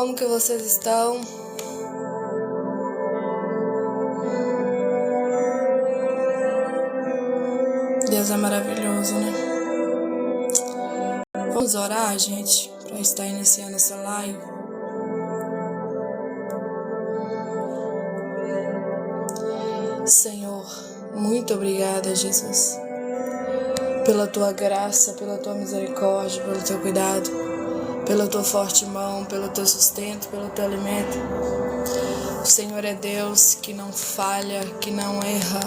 como que vocês estão? Deus é maravilhoso, né? Vamos orar, gente, para estar iniciando essa live. Senhor, muito obrigada, Jesus, pela tua graça, pela tua misericórdia, pelo teu cuidado, pela tua forte mão, pelo teu sustento, pelo teu alimento. O Senhor é Deus que não falha, que não erra,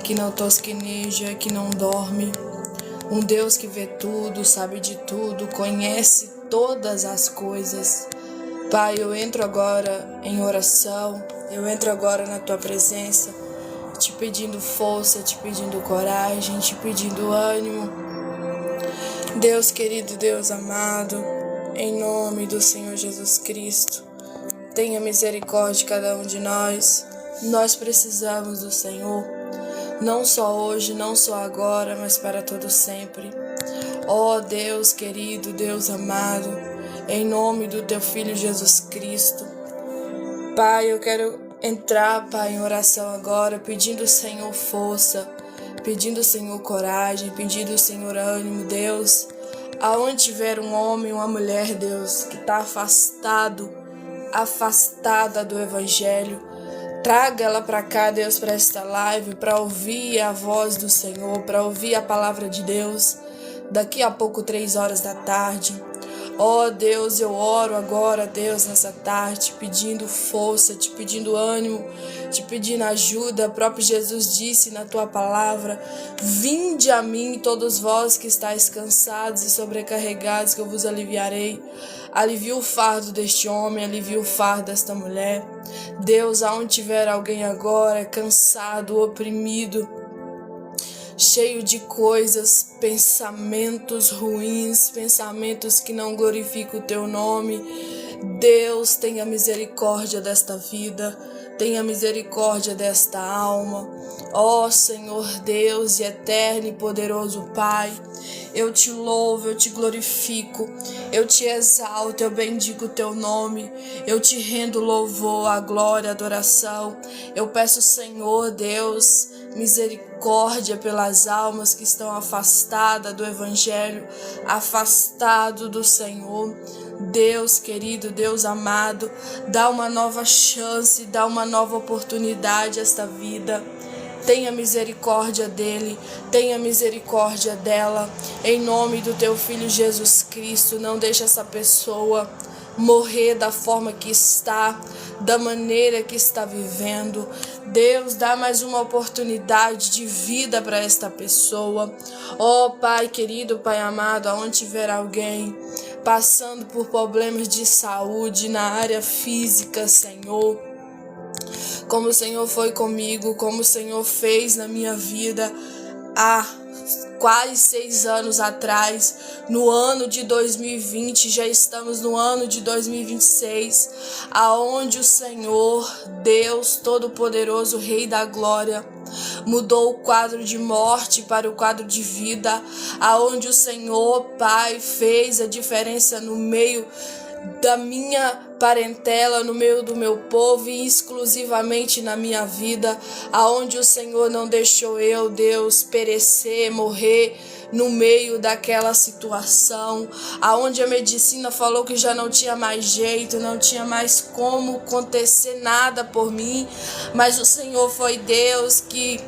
que não tosqueneja, que não dorme. Um Deus que vê tudo, sabe de tudo, conhece todas as coisas. Pai, eu entro agora em oração, eu entro agora na tua presença, te pedindo força, te pedindo coragem, te pedindo ânimo. Deus querido, Deus amado, em nome do Senhor Jesus Cristo, tenha misericórdia de cada um de nós. Nós precisamos do Senhor, não só hoje, não só agora, mas para todo sempre. Ó Deus querido, Deus amado, em nome do teu Filho Jesus Cristo. Pai, eu quero entrar, Pai, em oração agora, pedindo ao Senhor força, pedindo ao Senhor coragem, pedindo ao Senhor ânimo, Deus. Aonde tiver um homem, uma mulher, Deus, que está afastada do Evangelho, traga ela para cá, Deus, para esta live, para ouvir a voz do Senhor, para ouvir a palavra de Deus. Daqui a pouco, 3 horas da tarde. Ó Deus, eu oro agora, Deus, nessa tarde, te pedindo força, te pedindo ânimo, te pedindo ajuda. O próprio Jesus disse na tua palavra: vinde a mim, todos vós que estáis cansados e sobrecarregados, que eu vos aliviarei. Alivia o fardo deste homem, alivia o fardo desta mulher. Deus, aonde tiver alguém agora cansado, oprimido, cheio de coisas, pensamentos ruins, pensamentos que não glorificam o teu nome, Deus, tenha misericórdia desta vida, tenha misericórdia desta alma. Ó Senhor Deus e eterno e poderoso Pai, eu te louvo, eu te glorifico, eu te exalto, eu bendigo o teu nome, eu te rendo louvor, a glória, a adoração. Eu peço, Senhor Deus, misericórdia pelas almas que estão afastadas do Evangelho, afastado do Senhor. Deus querido, Deus amado, dá uma nova chance, dá uma nova oportunidade a esta vida. Tenha misericórdia dele, tenha misericórdia dela, em nome do teu Filho Jesus Cristo. Não deixe essa pessoa morrer da forma que está, da maneira que está vivendo. Deus, dá mais uma oportunidade de vida para esta pessoa. Ó Pai querido, Pai amado, aonde tiver alguém passando por problemas de saúde na área física, Senhor, como o Senhor foi comigo, como o Senhor fez na minha vida há quase 6 anos atrás, no ano de 2020, já estamos no ano de 2026, aonde o Senhor, Deus Todo-Poderoso, Rei da Glória, mudou o quadro de morte para o quadro de vida, aonde o Senhor, Pai, fez a diferença no meio da minha parentela, no meio do meu povo e exclusivamente na minha vida, aonde o Senhor não deixou eu, Deus, perecer, morrer no meio daquela situação, aonde a medicina falou que já não tinha mais jeito, não tinha mais como acontecer nada por mim, mas o Senhor foi Deus que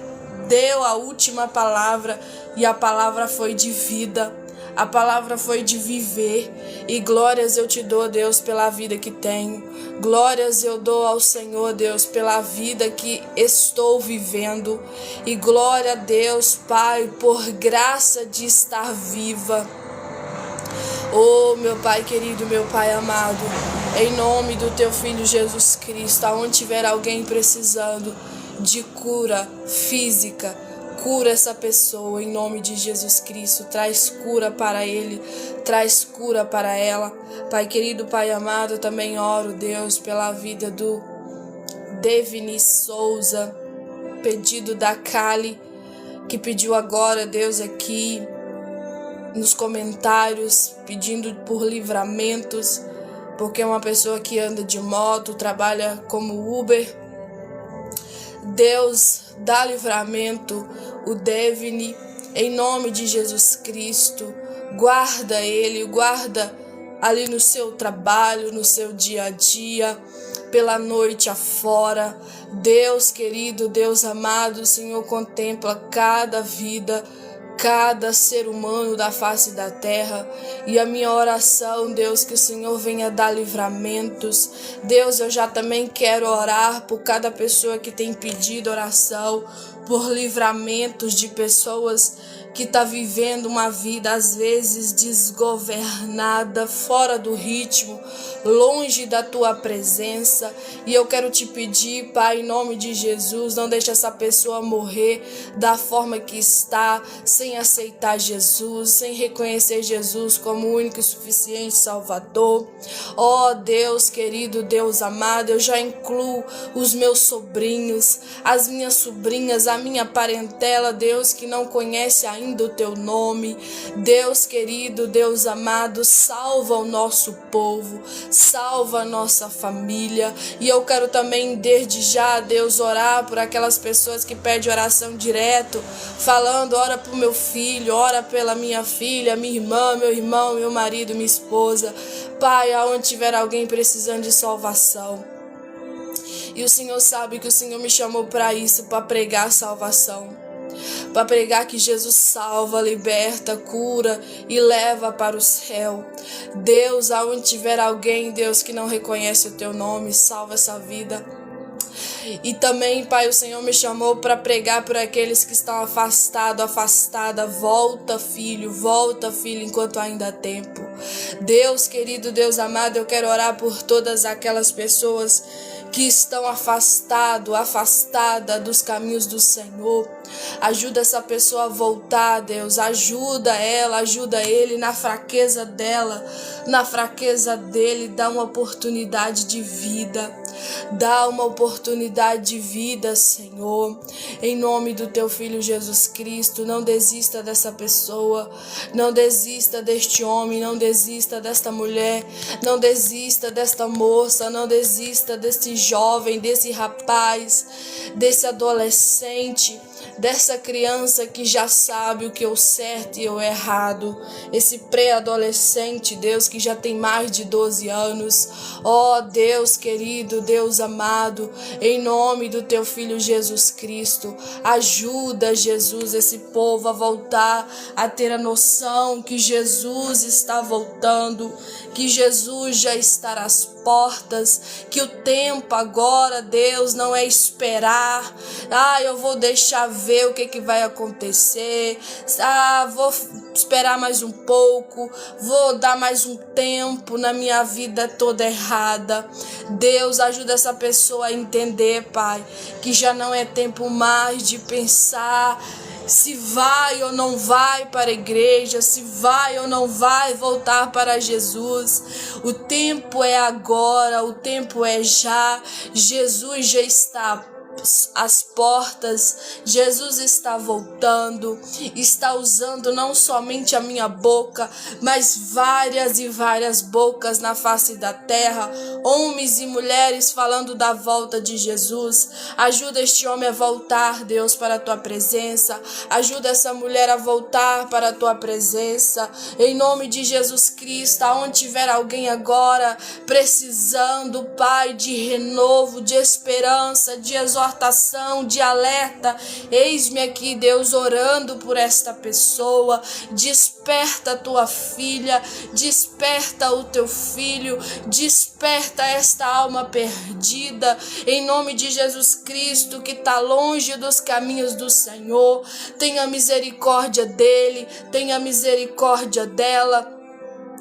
deu a última palavra, e a palavra foi de vida. A palavra foi de viver, e glórias eu te dou, Deus, pela vida que tenho. Glórias eu dou ao Senhor, Deus, pela vida que estou vivendo. E glória a Deus, Pai, por graça de estar viva. Oh, meu Pai querido, meu Pai amado, em nome do teu Filho Jesus Cristo, aonde tiver alguém precisando de cura física, cura essa pessoa em nome de Jesus Cristo. Traz cura para ele, traz cura para ela. Pai querido, Pai amado, também oro, Deus, pela vida do Devini Souza, pedido da Kali, que pediu agora, Deus, aqui nos comentários, pedindo por livramentos. porque é uma pessoa que anda de moto, trabalha como Uber. Deus, dá livramento, o Devini, em nome de Jesus Cristo. Guarda ele, guarda ali no seu trabalho, no seu dia a dia, pela noite afora. Deus querido, Deus amado, o Senhor contempla cada vida, cada ser humano da face da terra. E a minha oração, Deus, que o Senhor venha dar livramentos. Deus, eu já também quero orar por cada pessoa que tem pedido oração, por livramentos de pessoas que está vivendo uma vida às vezes desgovernada, fora do ritmo, longe da tua presença. E eu quero te pedir, Pai, em nome de Jesus, não deixe essa pessoa morrer da forma que está, sem aceitar Jesus, sem reconhecer Jesus como o único e suficiente Salvador. Ó Deus querido, Deus amado, eu já incluo os meus sobrinhos, as minhas sobrinhas, a minha parentela, Deus, que não conhece ainda o teu nome. Deus querido, Deus amado, salva o nosso povo, salva a nossa família. E eu quero também desde já, Deus, orar por aquelas pessoas que pedem oração direto, falando: ora por meu filho, ora pela minha filha, minha irmã, meu irmão, meu marido, minha esposa. Pai, aonde tiver alguém precisando de salvação. E o Senhor sabe que o Senhor me chamou para isso, para pregar salvação, para pregar que Jesus salva, liberta, cura e leva para o céu. Deus, aonde tiver alguém, Deus, que não reconhece o teu nome, salva essa vida. E também, Pai, o Senhor me chamou para pregar por aqueles que estão afastados, afastada. Volta, filho, enquanto ainda há tempo. Deus querido, Deus amado, eu quero orar por todas aquelas pessoas que estão afastada dos caminhos do Senhor. Ajuda essa pessoa a voltar, Deus. Ajuda ela, ajuda ele na fraqueza dela, na fraqueza dele. Dá uma oportunidade de vida. Dá uma oportunidade de vida, Senhor. Em nome do teu Filho Jesus Cristo, não desista dessa pessoa. Não desista deste homem, não desista desta mulher. Não desista desta moça, não desista desse jovem, desse rapaz, desse adolescente, dessa criança que já sabe o que é o certo e o errado, esse pré-adolescente, Deus, que já tem mais de 12 anos. Ó Deus querido, Deus amado, em nome do teu Filho Jesus Cristo, ajuda, Jesus, esse povo a voltar a ter a noção que Jesus está voltando, que Jesus já está às portas, que o tempo agora, Deus, não é esperar. Eu vou deixar ver o que vai acontecer. Vou esperar mais um pouco, vou dar mais um tempo na minha vida toda errada. Deus, ajuda essa pessoa a entender, Pai, que já não é tempo mais de pensar se vai ou não vai para a igreja, se vai ou não vai voltar para Jesus. O tempo é agora, o tempo é já. Jesus já está às portas, Jesus está voltando, está usando não somente a minha boca, mas várias e várias bocas na face da terra, homens e mulheres falando da volta de Jesus. Ajuda este homem a voltar, Deus, para a tua presença. Ajuda essa mulher a voltar para a tua presença, em nome de Jesus Cristo. Aonde tiver alguém agora precisando, Pai, de renovo, de esperança, de exortação, de alerta, eis-me aqui, Deus, orando por esta pessoa. Desperta a tua filha, desperta o teu filho, desperta esta alma perdida, em nome de Jesus Cristo, que está longe dos caminhos do Senhor. Tenha misericórdia dele, tenha misericórdia dela.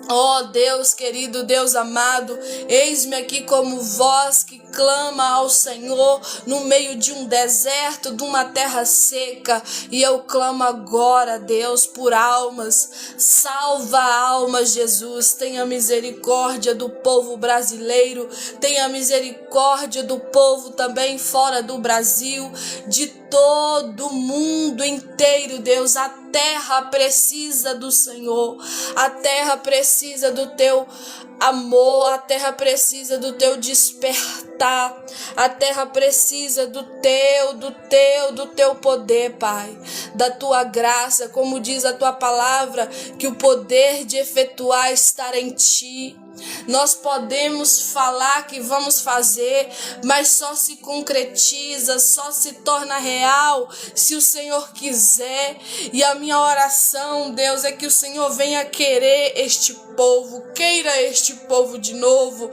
Ó Deus querido, Deus amado, eis-me aqui como voz que clama ao Senhor no meio de um deserto, de uma terra seca, e eu clamo agora, Deus, por almas. Salva almas, Jesus. Tenha misericórdia do povo brasileiro, tenha misericórdia do povo também fora do Brasil, de todo o mundo inteiro, Deus. A terra precisa do Senhor, a terra precisa do teu Amor, a terra precisa do teu despertar. A terra precisa do teu poder, Pai. Da tua graça, como diz a tua palavra, que o poder de efetuar está em ti. Nós podemos falar que vamos fazer, mas só se concretiza, só se torna real se o Senhor quiser. E a minha oração, Deus, é que o Senhor venha querer este povo, queira este povo de novo,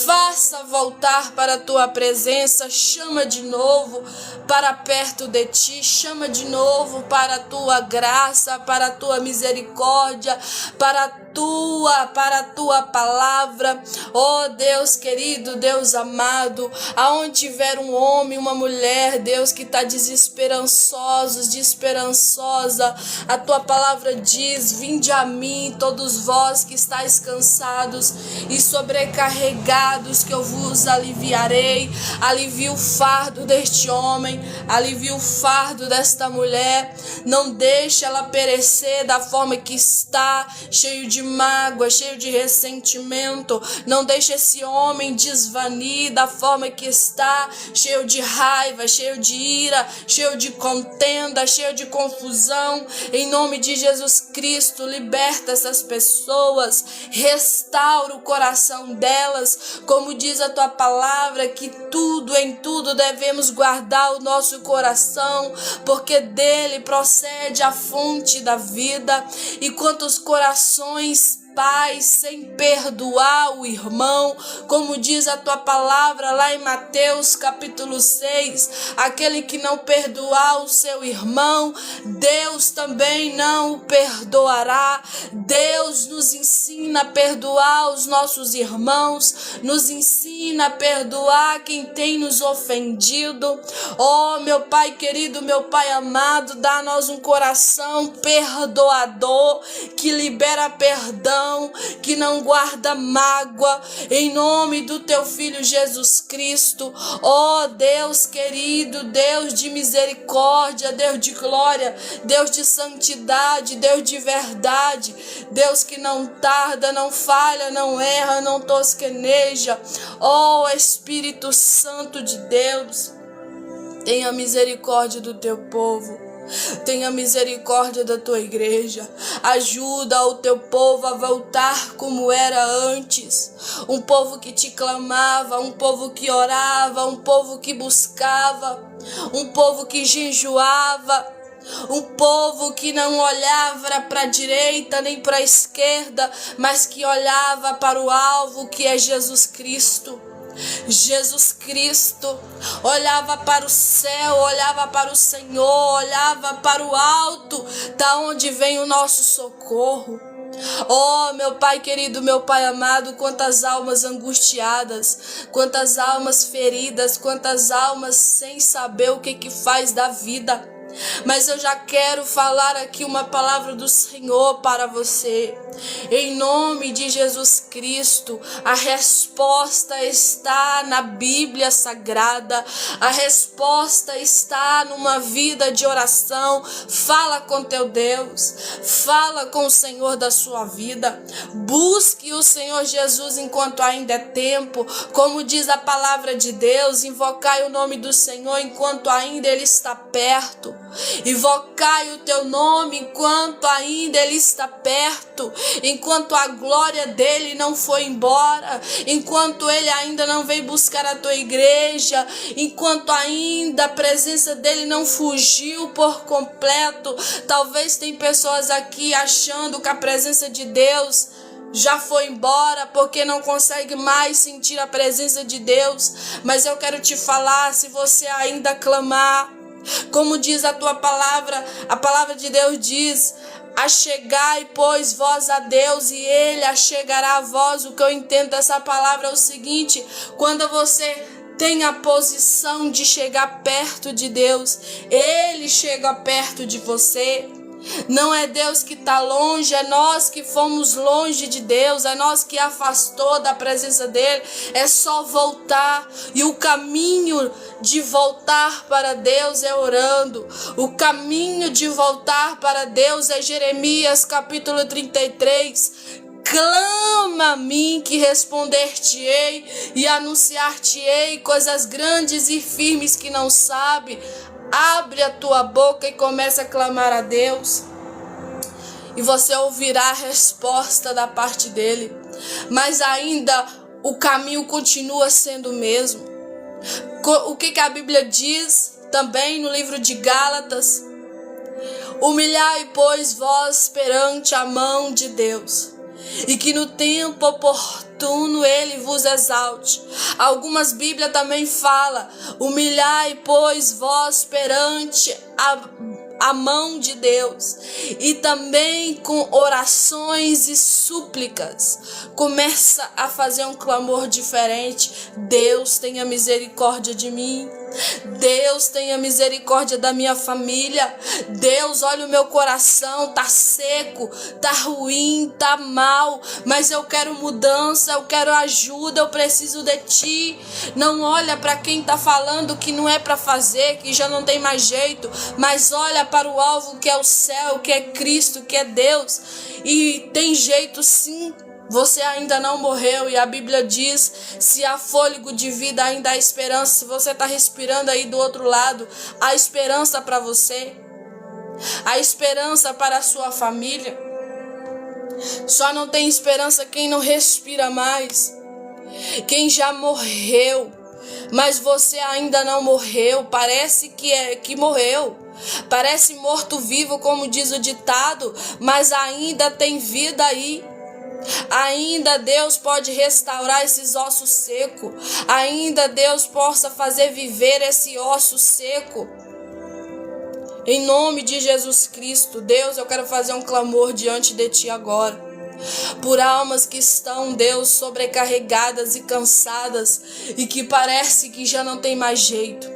faça voltar para a tua presença, chama de novo para perto de ti, chama de novo para a tua graça, para a tua misericórdia, para a tua palavra. Oh Deus querido, Deus amado, aonde tiver um homem, uma mulher, Deus, que está desesperançosa, a tua palavra diz: vinde a mim todos vós que estáis cansados e sobrecarregados, que eu vos aliviarei. Alivie o fardo deste homem, alivie o fardo desta mulher, não deixe ela perecer da forma que está, cheio de mágoa, cheio de ressentimento. Não deixe esse homem desvanir da forma que está, cheio de raiva, cheio de ira, cheio de contenda, cheio de confusão. Em nome de Jesus Cristo, liberta essas pessoas, restaura o coração delas, como diz a tua palavra, que em tudo devemos guardar o nosso coração, porque dele procede a fonte da vida. E quantos corações, Pai, sem perdoar o irmão, como diz a tua palavra lá em Mateus capítulo 6, aquele que não perdoar o seu irmão, Deus também não o perdoará. Deus nos ensina a perdoar os nossos irmãos, nos ensina a perdoar quem tem nos ofendido. Oh, meu Pai querido, meu Pai amado, dá a nós um coração perdoador, que libera perdão, que não guarda mágoa, em nome do teu Filho Jesus Cristo. Ó Deus querido, Deus de misericórdia, Deus de glória, Deus de santidade, Deus de verdade, Deus que não tarda, não falha, não erra, não tosqueneja. Ó Espírito Santo de Deus, tenha misericórdia do teu povo. Tenha misericórdia da tua igreja. Ajuda o teu povo a voltar como era antes. Um povo que te clamava, um povo que orava, um povo que buscava, um povo que jejuava, um povo que não olhava para a direita nem para a esquerda, mas que olhava para o alvo, que é Jesus Cristo. Jesus Cristo olhava para o céu, olhava para o Senhor, olhava para o alto, da onde vem o nosso socorro. Oh, meu Pai querido, meu Pai amado, quantas almas angustiadas, quantas almas feridas, quantas almas sem saber o que faz da vida. Mas eu já quero falar aqui uma palavra do Senhor para você. Em nome de Jesus Cristo, a resposta está na Bíblia Sagrada. A resposta está numa vida de oração. Fala com teu Deus, fala com o Senhor da sua vida. Busque o Senhor Jesus enquanto ainda é tempo. Como diz a palavra de Deus, invocai o nome do Senhor enquanto ainda Ele está perto. Invocai o teu nome enquanto ainda Ele está perto, enquanto a glória dele não foi embora, enquanto Ele ainda não veio buscar a tua igreja, enquanto ainda a presença dele não fugiu por completo. Talvez tem pessoas aqui achando que a presença de Deus já foi embora porque não consegue mais sentir a presença de Deus. Mas eu quero te falar, se você ainda clamar, como diz a tua palavra, a palavra de Deus diz: achegai, pois, vós a Deus, e Ele achegará a vós. O que eu entendo dessa palavra é o seguinte: quando você tem a posição de chegar perto de Deus, Ele chega perto de você. Não é Deus que está longe, é nós que fomos longe de Deus, é nós que afastou da presença dele. É só voltar, e o caminho de voltar para Deus é orando. O caminho de voltar para Deus é Jeremias capítulo 33. Clama a mim que responder-te-ei e anunciar-te-ei coisas grandes e firmes que não sabe. Abre a tua boca e começa a clamar a Deus. E você ouvirá a resposta da parte dele. Mas ainda o caminho continua sendo o mesmo. O que a Bíblia diz também no livro de Gálatas? Humilhai, pois, vós perante a mão de Deus, e que no tempo oportuno ele vos exalte. Algumas Bíblias também falam: humilhai, pois, vós perante a mão de Deus, e também com orações e súplicas começa a fazer um clamor diferente. Deus, tenha misericórdia de mim. Deus, tenha misericórdia da minha família. Deus, olha o meu coração, tá seco, tá ruim, tá mal, mas eu quero mudança, eu quero ajuda, eu preciso de ti. Não olha para quem tá falando que não é para fazer, que já não tem mais jeito, mas olha para o alvo que é o céu, que é Cristo, que é Deus. E tem jeito sim. Você ainda não morreu, e a Bíblia diz: se há fôlego de vida, ainda há esperança. Se você está respirando aí do outro lado, há esperança para você, há esperança para a sua família. Só não tem esperança quem não respira mais, quem já morreu, mas você ainda não morreu. Parece que morreu, parece morto-vivo, como diz o ditado, mas ainda tem vida aí. Ainda Deus pode restaurar esses ossos secos. Ainda Deus possa fazer viver esse osso seco. Em nome de Jesus Cristo, Deus, eu quero fazer um clamor diante de ti agora. Por almas que estão, Deus, sobrecarregadas e cansadas, e que parece que já não tem mais jeito.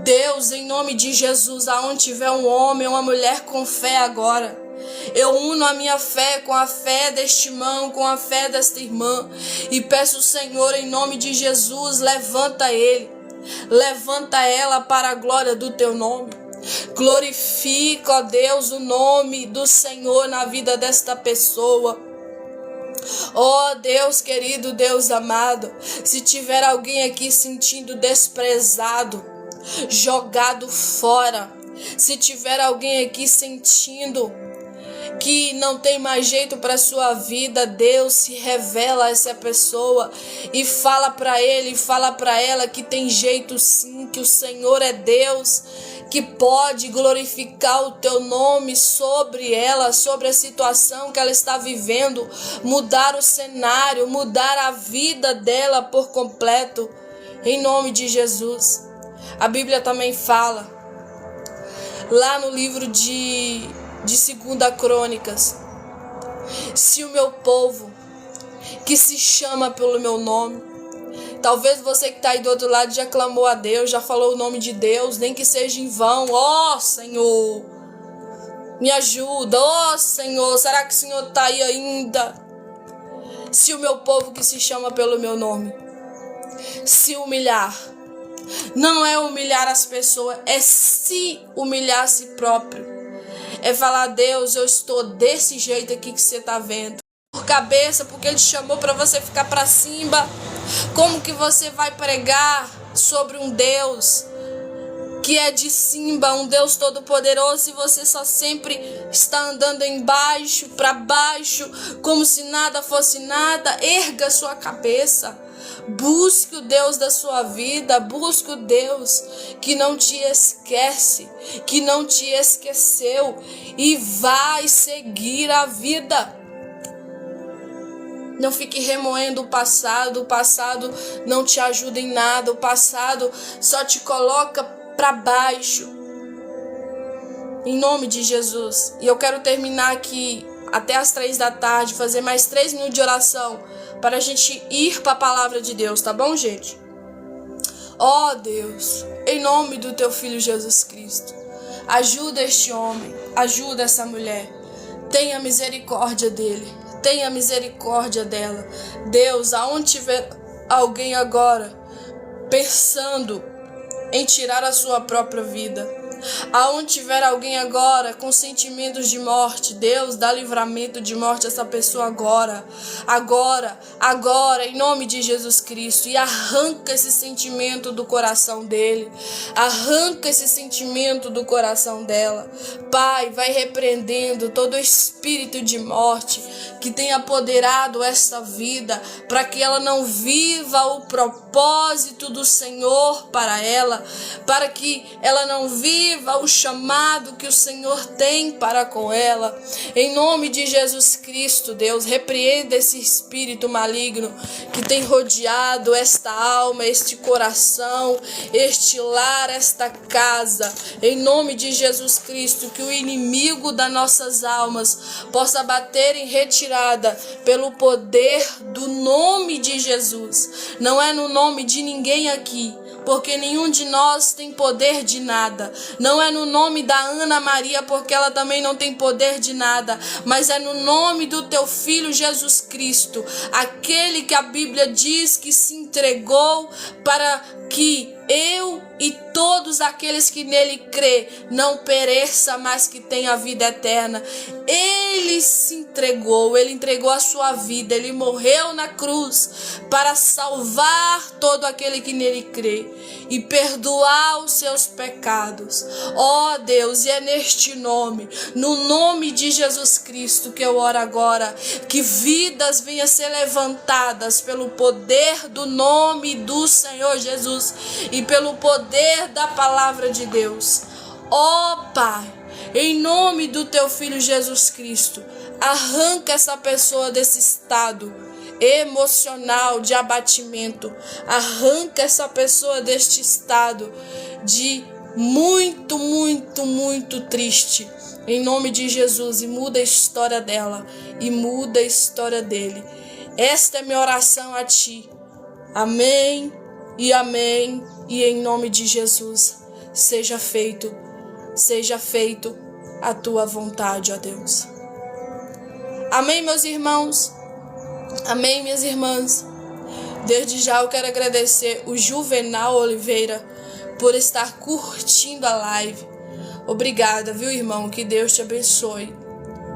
Deus, em nome de Jesus, aonde tiver um homem ou uma mulher com fé agora, eu uno a minha fé com a fé deste irmão, com a fé desta irmã, e peço, Senhor, em nome de Jesus, levanta ele, levanta ela para a glória do teu nome. Glorifica, ó Deus, o nome do Senhor na vida desta pessoa. Ó Deus querido, Deus amado, se tiver alguém aqui sentindo desprezado, jogado fora, se tiver alguém aqui sentindo que não tem mais jeito para sua vida, Deus se revela a essa pessoa e fala para ele, fala para ela que tem jeito sim, que o Senhor é Deus, que pode glorificar o teu nome sobre ela, sobre a situação que ela está vivendo, mudar o cenário, mudar a vida dela por completo, em nome de Jesus. A Bíblia também fala, lá no livro de 2 Crônicas: se o meu povo, que se chama pelo meu nome. Talvez você que está aí do outro lado já clamou a Deus, já falou o nome de Deus, nem que seja em vão. Ó Senhor, me ajuda. Ó Senhor, será que o Senhor está aí ainda? Se o meu povo, que se chama pelo meu nome, se humilhar. Não é humilhar as pessoas, é se humilhar a si próprio. É falar: Deus, eu estou desse jeito aqui que você está vendo. Por cabeça, porque Ele chamou para você ficar para cima. Como que você vai pregar sobre um Deus que é de cima, um Deus todo-poderoso, se você só sempre está andando embaixo, para baixo, como se nada fosse nada? Erga sua cabeça. Busque o Deus da sua vida, busque o Deus que não te esquece, que não te esqueceu, e vai seguir a vida. Não fique remoendo o passado não te ajuda em nada, o passado só te coloca para baixo. Em nome de Jesus. E eu quero terminar aqui até as 3 da tarde, fazer mais 3 minutos de oração, para a gente ir para a palavra de Deus, tá bom, gente? Ó Deus, em nome do teu Filho Jesus Cristo, ajuda este homem, ajuda essa mulher, tenha misericórdia dele, tenha misericórdia dela. Deus, aonde tiver alguém agora pensando em tirar a sua própria vida, Aonde tiver alguém agora com sentimentos de morte, Deus dá livramento de morte a essa pessoa agora, em nome de Jesus Cristo, e arranca esse sentimento do coração dele, arranca esse sentimento do coração dela. Pai, vai repreendendo todo o espírito de morte que tem apoderado esta vida, para que ela não viva o propósito do Senhor para ela, para que ela não viva o chamado que o Senhor tem para com ela. Em nome de Jesus Cristo, Deus, repreenda esse espírito maligno que tem rodeado esta alma, este coração, este lar, esta casa. Em nome de Jesus Cristo, que o inimigo das nossas almas possa bater em retirada pelo poder do nome de Jesus. Não é no nome de ninguém aqui, porque nenhum de nós tem poder de nada. Não é no nome da Ana Maria, porque ela também não tem poder de nada, mas é no nome do teu Filho Jesus Cristo, aquele que a Bíblia diz que se entregou para que eu e todos aqueles que nele crê não pereça, mas que tenha a vida eterna. Ele se entregou, ele entregou a sua vida, ele morreu na cruz para salvar todo aquele que nele crê e perdoar os seus pecados. Ó Deus, e é neste nome, no nome de Jesus Cristo, que eu oro agora, que vidas venham a ser levantadas pelo poder do nome do Senhor Jesus e pelo poder da palavra de Deus. Ó Pai, em nome do teu Filho Jesus Cristo, arranca essa pessoa desse estado emocional de abatimento, arranca essa pessoa deste estado de muito triste, em nome de Jesus, e muda a história dela e muda a história dele. Esta é minha oração a ti. Amém e amém, e em nome de Jesus seja feito a tua vontade, ó Deus. Amém, meus irmãos. Amém, minhas irmãs. Desde já eu quero agradecer o Juvenal Oliveira por estar curtindo a live. Obrigada, viu, irmão? Que Deus te abençoe.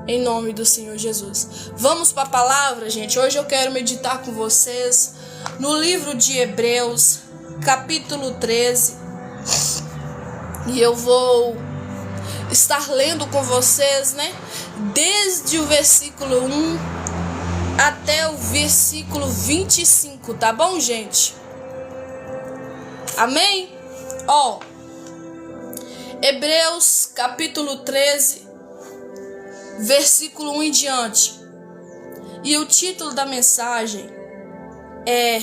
Em nome do Senhor Jesus. Vamos para a palavra, gente. Hoje eu quero meditar com vocês no livro de Hebreus, capítulo 13. E eu vou estar lendo com vocês, né? Desde o versículo 1 até o versículo 25, tá bom, gente? Amém? Ó, Hebreus capítulo 13, versículo 1 em diante. E o título da mensagem é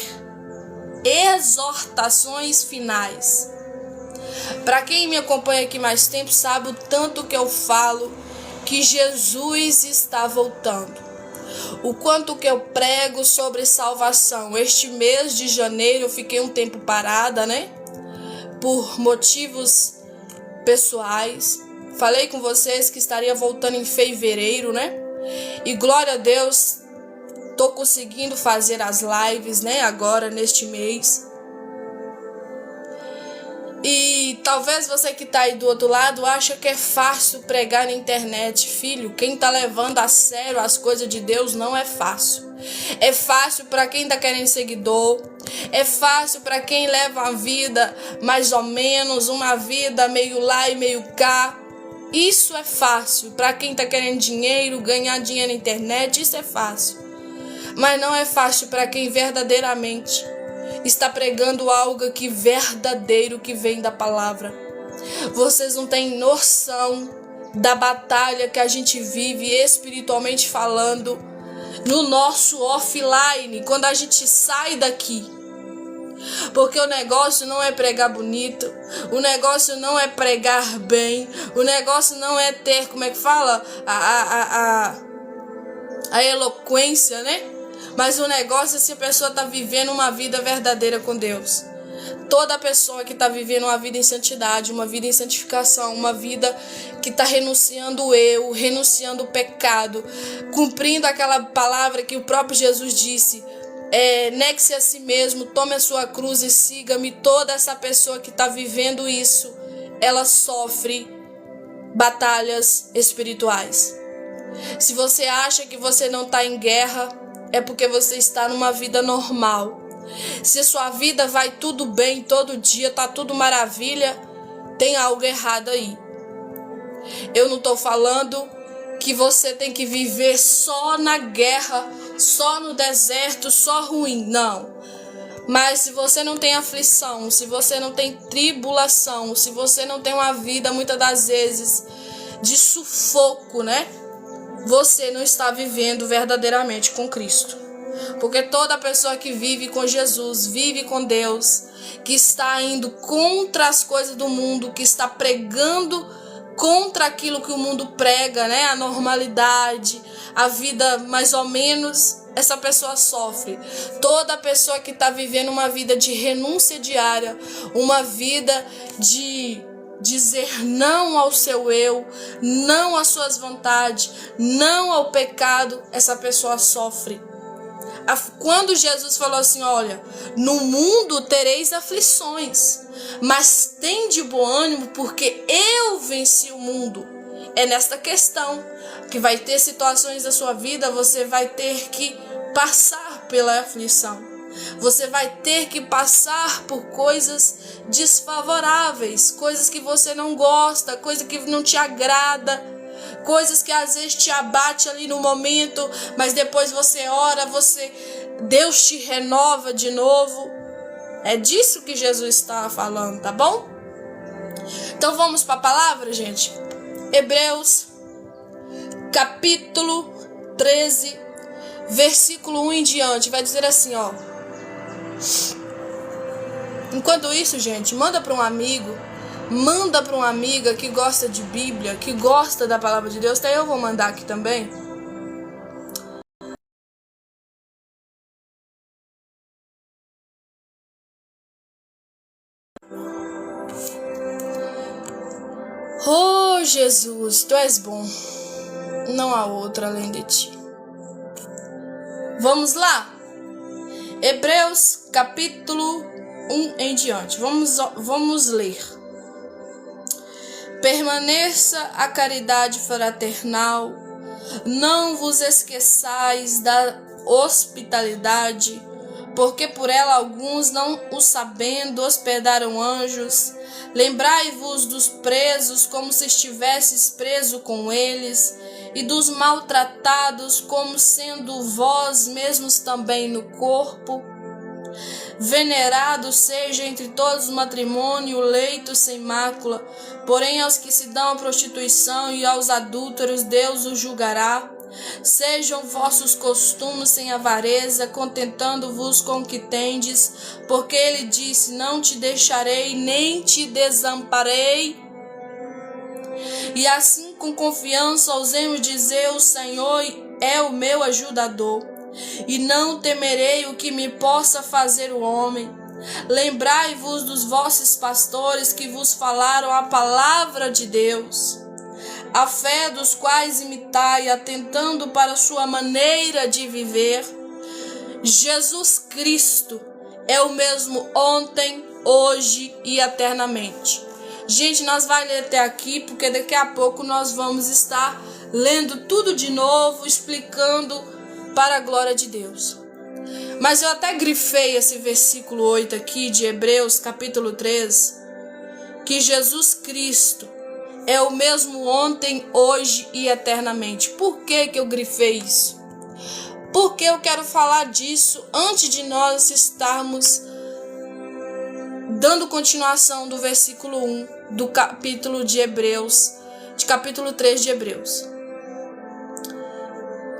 Exortações Finais. Para quem me acompanha aqui mais tempo sabe o tanto que eu falo que Jesus está voltando. O quanto que eu prego sobre salvação. Este mês de janeiro eu fiquei um tempo parada, né? Por motivos pessoais. Falei com vocês que estaria voltando em fevereiro, né? E glória a Deus, tô conseguindo fazer as lives, né? Agora, neste mês. E talvez você que tá aí do outro lado acha que é fácil pregar na internet. Filho, quem tá levando a sério as coisas de Deus não é fácil. É fácil para quem tá querendo seguidor. É fácil para quem leva a vida mais ou menos, uma vida meio lá e meio cá. Isso é fácil. Para quem tá querendo dinheiro, ganhar dinheiro na internet, isso é fácil. Mas não é fácil para quem verdadeiramente está pregando algo que verdadeiro, que vem da palavra. Vocês não têm noção da batalha que a gente vive espiritualmente falando no nosso offline, quando a gente sai daqui. Porque o negócio não é pregar bonito, o negócio não é pregar bem, o negócio não é ter, como é que fala? A eloquência, né? Mas o negócio é se a pessoa está vivendo uma vida verdadeira com Deus. Toda pessoa que está vivendo uma vida em santidade, uma vida em santificação, uma vida que está renunciando o eu, renunciando o pecado, cumprindo aquela palavra que o próprio Jesus disse, negue-se a si mesmo, tome a sua cruz e siga-me. Toda essa pessoa que está vivendo isso ela sofre batalhas espirituais. Se você acha que você não está em guerra, é porque você está numa vida normal. Se sua vida vai tudo bem todo dia, tá tudo maravilha, tem algo errado aí. Eu não estou falando que você tem que viver só na guerra, só no deserto, só ruim, não. Mas se você não tem aflição, se você não tem tribulação, se você não tem uma vida muitas das vezes de sufoco, né? Você não está vivendo verdadeiramente com Cristo. Porque toda pessoa que vive com Jesus, vive com Deus, que está indo contra as coisas do mundo, que está pregando contra aquilo que o mundo prega, né? A normalidade, a vida mais ou menos, essa pessoa sofre. Toda pessoa que está vivendo uma vida de renúncia diária, uma vida de dizer não ao seu eu, não às suas vontades, não ao pecado, essa pessoa sofre. Quando Jesus falou assim, olha, no mundo tereis aflições, mas tende bom ânimo porque eu venci o mundo. É nesta questão que vai ter situações da sua vida, você vai ter que passar pela aflição. Você vai ter que passar por coisas desfavoráveis, coisas que você não gosta, coisa que não te agrada, coisas que às vezes te abate ali no momento, mas depois você ora, Deus te renova de novo. É disso que Jesus está falando, tá bom? Então vamos para a palavra, gente. Hebreus, capítulo 13, versículo 1 em diante, vai dizer assim, ó. Enquanto isso, gente, manda para um amigo, manda para uma amiga que gosta de Bíblia, que gosta da palavra de Deus. Até eu vou mandar aqui também. Oh, Jesus, Tu és bom. Não há outro além de Ti. Vamos lá. Hebreus, capítulo 1 em diante. Vamos ler. Permaneça a caridade fraternal, não vos esqueçais da hospitalidade, porque por ela alguns, não o sabendo, hospedaram anjos. Lembrai-vos dos presos, como se estivesses preso com eles, e dos maltratados, como sendo vós mesmos também no corpo. Venerado seja entre todos o matrimônio, o leito sem mácula, porém aos que se dão à prostituição e aos adúlteros Deus os julgará. Sejam vossos costumes sem avareza, contentando-vos com o que tendes, porque ele disse, não te deixarei, nem te desamparei. E assim com confiança ousemos dizer, o Senhor é o meu ajudador. E não temerei o que me possa fazer o homem. Lembrai-vos dos vossos pastores que vos falaram a palavra de Deus, a fé dos quais imitai, atentando para sua maneira de viver. Jesus Cristo é o mesmo ontem, hoje e eternamente. Gente, nós vamos ler até aqui, porque daqui a pouco nós vamos estar lendo tudo de novo, explicando para a glória de Deus. Mas eu até grifei esse versículo 8 aqui de Hebreus capítulo 3, que Jesus Cristo é o mesmo ontem, hoje e eternamente. Por que eu grifei isso? Porque eu quero falar disso antes de nós estarmos dando continuação do versículo 1 do capítulo de Hebreus, de capítulo 3 de Hebreus.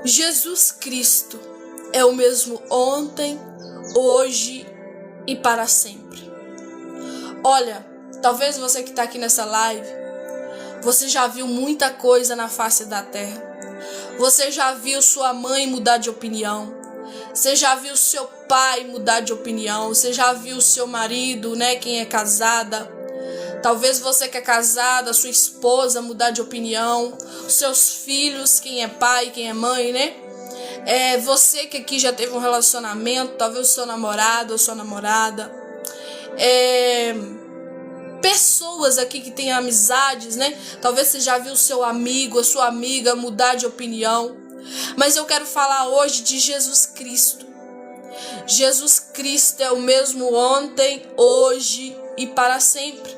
Jesus Cristo é o mesmo ontem, hoje e para sempre. Olha, talvez você que está aqui nessa live, você já viu muita coisa na face da terra. Você já viu sua mãe mudar de opinião. Você já viu seu pai mudar de opinião. Você já viu seu marido, né, quem é casada. Talvez você que é casada, sua esposa mudar de opinião, os seus filhos, quem é pai, quem é mãe, né? Você que aqui já teve um relacionamento, talvez o seu namorado ou sua namorada. pessoas aqui que têm amizades, né? Talvez você já viu o seu amigo, a sua amiga mudar de opinião. Mas eu quero falar hoje de Jesus Cristo. Jesus Cristo é o mesmo ontem, hoje e para sempre.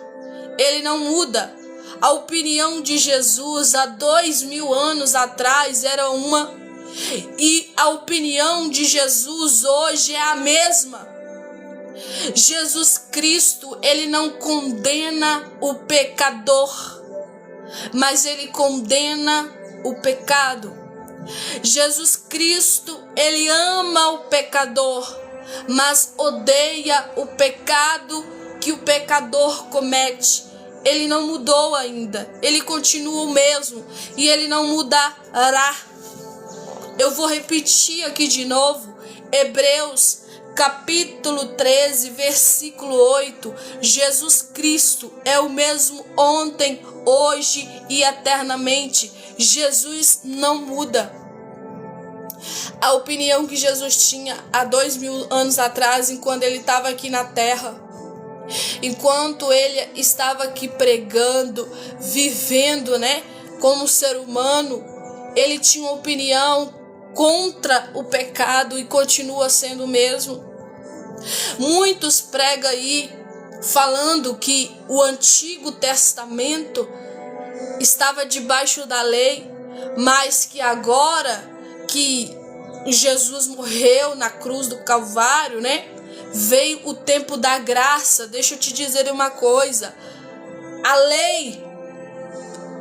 Ele não muda. A opinião de Jesus há 2000 anos atrás era uma, e a opinião de Jesus hoje é a mesma. Jesus Cristo, ele não condena o pecador, mas ele condena o pecado. Jesus Cristo, ele ama o pecador, mas odeia o pecado que o pecador comete. Ele não mudou ainda, ele continua o mesmo e ele não mudará. Eu vou repetir aqui de novo, Hebreus capítulo 13, versículo 8, Jesus Cristo é o mesmo ontem, hoje e eternamente. Jesus não muda. A opinião que Jesus tinha há 2000 anos atrás, enquanto ele estava aqui na terra, enquanto ele estava aqui pregando, vivendo, né, como ser humano, ele tinha uma opinião contra o pecado e continua sendo o mesmo. Muitos pregam aí falando que o Antigo Testamento estava debaixo da lei, mas que agora que Jesus morreu na cruz do Calvário, né, veio o tempo da graça. Deixa eu te dizer uma coisa, a lei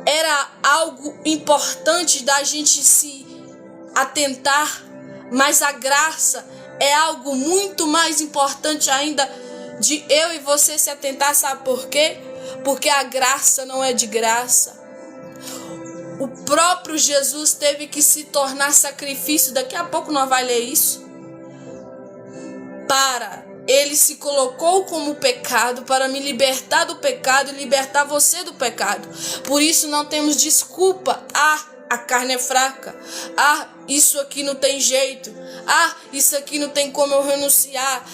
era algo importante da gente se atentar, mas a graça é algo muito mais importante ainda de eu e você se atentar. Sabe por quê? Porque a graça não é de graça. O próprio Jesus teve que se tornar sacrifício. Daqui a pouco nós vamos ler isso. Ele se colocou como pecado para me libertar do pecado e libertar você do pecado. Por isso não temos desculpa. A carne é fraca. Isso aqui não tem jeito. Isso aqui não tem como eu renunciar.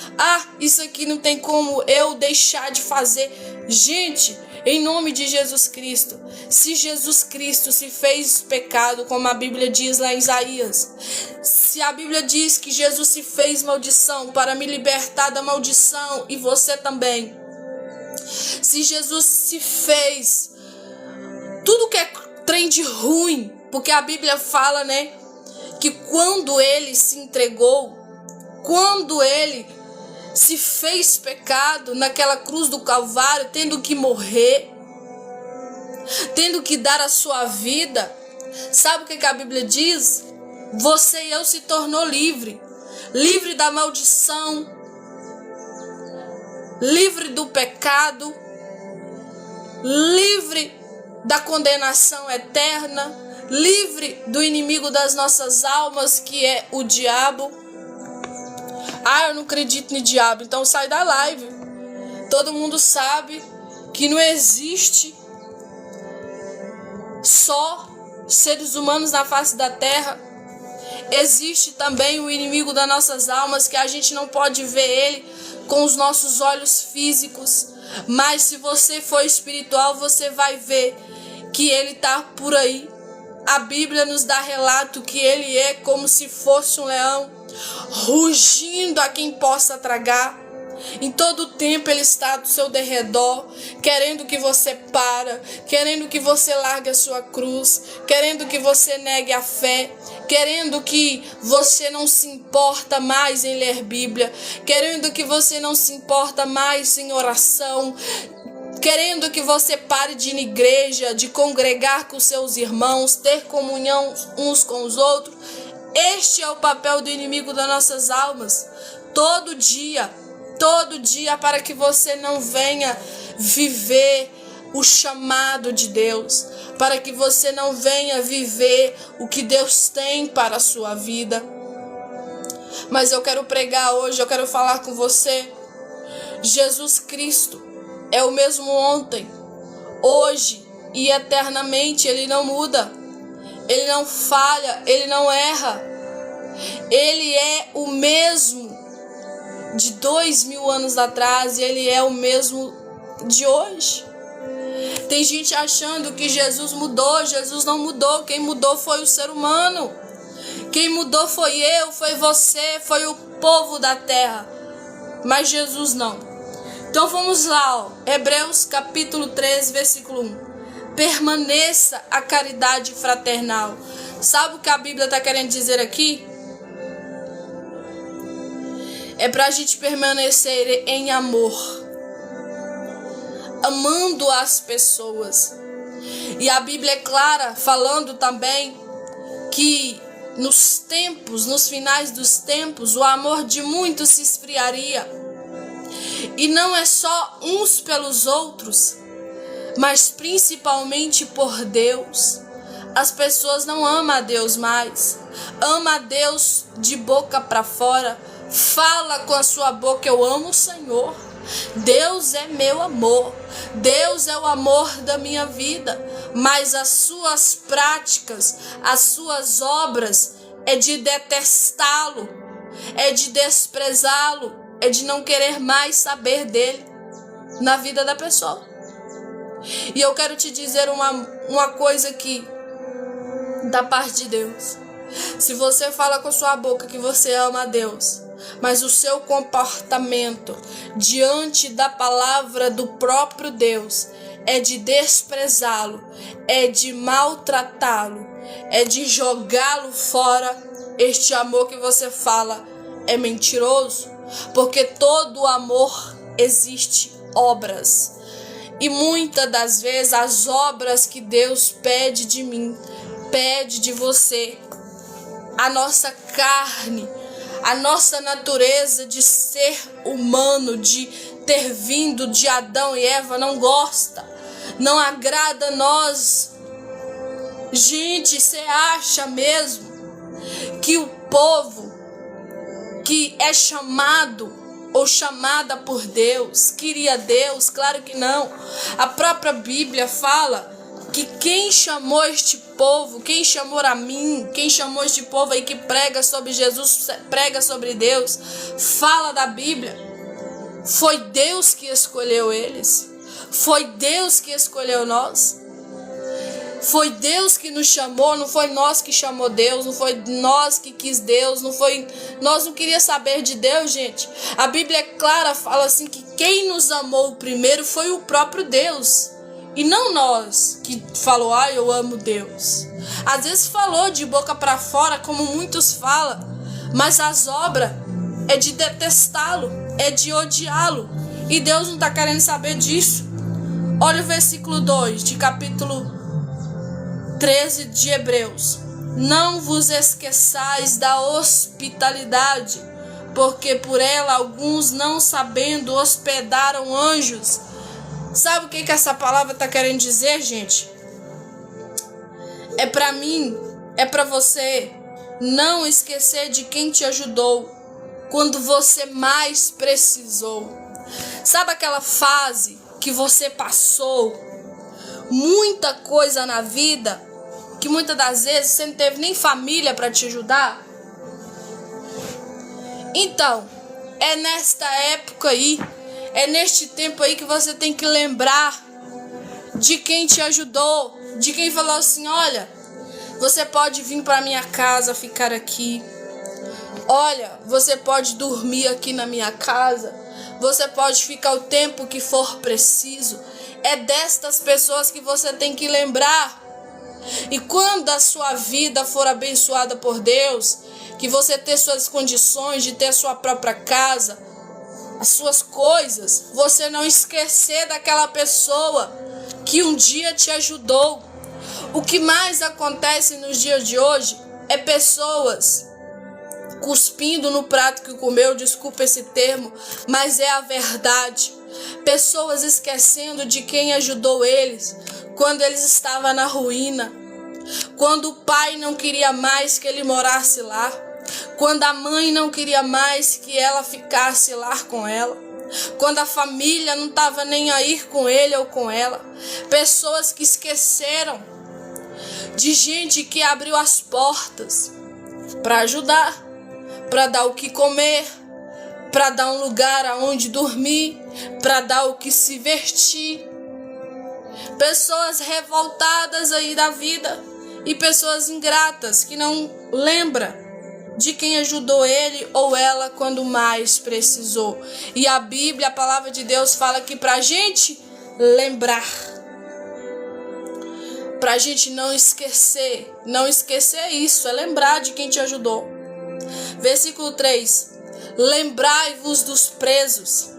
Isso aqui não tem como eu deixar de fazer. Gente, em nome de Jesus Cristo, se Jesus Cristo se fez pecado, como a Bíblia diz lá em Isaías, se a Bíblia diz que Jesus se fez maldição para me libertar da maldição, e você também, se Jesus se fez tudo que é trem de ruim, porque a Bíblia fala, né, que quando ele se entregou, quando ele se fez pecado naquela cruz do Calvário, tendo que morrer, tendo que dar a sua vida, sabe o que a Bíblia diz? Você e eu se tornou livre da maldição, livre do pecado, livre da condenação eterna, livre do inimigo das nossas almas, que é o diabo. Eu não acredito no diabo, então sai da live. Todo mundo sabe que não existe só seres humanos na face da terra. Existe também o inimigo das nossas almas, que a gente não pode ver ele com os nossos olhos físicos, mas se você for espiritual, você vai ver que ele está por aí. A Bíblia nos dá relato que ele é como se fosse um leão, rugindo a quem possa tragar. Em todo tempo ele está do seu derredor, querendo que você para, querendo que você largue a sua cruz, querendo que você negue a fé, querendo que você não se importa mais em ler Bíblia, querendo que você não se importa mais em oração, querendo que você pare de ir na igreja, de congregar com seus irmãos, ter comunhão uns com os outros. Este é o papel do inimigo das nossas almas, todo dia, para que você não venha viver o chamado de Deus, para que você não venha viver o que Deus tem para a sua vida. Mas eu quero pregar hoje, eu quero falar com você. Jesus Cristo é o mesmo ontem, hoje e eternamente. Ele não muda, ele não falha, ele não erra. Ele é o mesmo de 2000 anos atrás e ele é o mesmo de hoje. Tem gente achando que Jesus mudou. Jesus não mudou. Quem mudou foi o ser humano. Quem mudou foi eu, foi você, foi o povo da terra. Mas Jesus não. Então vamos lá, ó. Hebreus capítulo 13, versículo 1. Permaneça a caridade fraternal. Sabe o que a Bíblia está querendo dizer aqui? É para a gente permanecer em amor, amando as pessoas. E a Bíblia é clara, falando também que nos finais dos tempos, o amor de muitos se esfriaria. E não é só uns pelos outros, mas principalmente por Deus. As pessoas não amam a Deus mais. Ama a Deus de boca para fora. Fala com a sua boca: eu amo o Senhor. Deus é meu amor. Deus é o amor da minha vida. Mas as suas práticas, as suas obras é de detestá-lo, é de desprezá-lo, é de não querer mais saber dele na vida da pessoa. E eu quero te dizer uma coisa aqui, da parte de Deus. Se você fala com sua boca que você ama a Deus, mas o seu comportamento diante da palavra do próprio Deus é de desprezá-lo, é de maltratá-lo, é de jogá-lo fora, este amor que você fala é mentiroso, porque todo amor existe obras. E muitas das vezes as obras que Deus pede de mim, pede de você, a nossa carne, a nossa natureza de ser humano, de ter vindo de Adão e Eva, não gosta, não agrada a nós. Gente, você acha mesmo que o povo que é chamado ou chamada por Deus queria Deus? Claro que não. A própria Bíblia fala que quem chamou este povo, quem chamou a mim, quem chamou este povo aí que prega sobre Jesus, prega sobre Deus, fala da Bíblia, foi Deus que escolheu eles, foi Deus que escolheu nós, foi Deus que nos chamou, não foi nós que chamou Deus, não foi nós que quis Deus, nós não queríamos saber de Deus, gente. A Bíblia é clara, fala assim que quem nos amou primeiro foi o próprio Deus. E não nós que falou: eu amo Deus. Às vezes falou de boca para fora, como muitos falam, mas as obras é de detestá-lo, é de odiá-lo. E Deus não está querendo saber disso. Olha o versículo 2 de capítulo 13 de Hebreus. Não vos esqueçais da hospitalidade, porque por ela alguns, não sabendo, hospedaram anjos. Sabe o que essa palavra está querendo dizer, gente? É para mim, é para você não esquecer de quem te ajudou quando você mais precisou. Sabe aquela fase que você passou muita coisa na vida, que muitas das vezes você não teve nem família para te ajudar? Então, é nesta época aí, é neste tempo aí que você tem que lembrar de quem te ajudou, de quem falou assim: olha, você pode vir para minha casa ficar aqui. Olha, você pode dormir aqui na minha casa. Você pode ficar o tempo que for preciso. É destas pessoas que você tem que lembrar. E quando a sua vida for abençoada por Deus, que você ter suas condições de ter sua própria casa, as suas coisas, você não esquecer daquela pessoa que um dia te ajudou. O que mais acontece nos dias de hoje é pessoas cuspindo no prato que comeu, desculpa esse termo, mas é a verdade. Pessoas esquecendo de quem ajudou eles quando eles estavam na ruína, quando o pai não queria mais que ele morasse lá, quando a mãe não queria mais que ela ficasse lá com ela, quando a família não estava nem aí com ele ou com ela. Pessoas que esqueceram de gente que abriu as portas para ajudar, para dar o que comer, para dar um lugar aonde dormir, para dar o que se vestir. Pessoas revoltadas aí da vida e pessoas ingratas que não lembram de quem ajudou ele ou ela quando mais precisou. E a Bíblia, a palavra de Deus fala que pra gente lembrar, pra gente não esquecer isso, é lembrar de quem te ajudou. Versículo 3: lembrai-vos dos presos,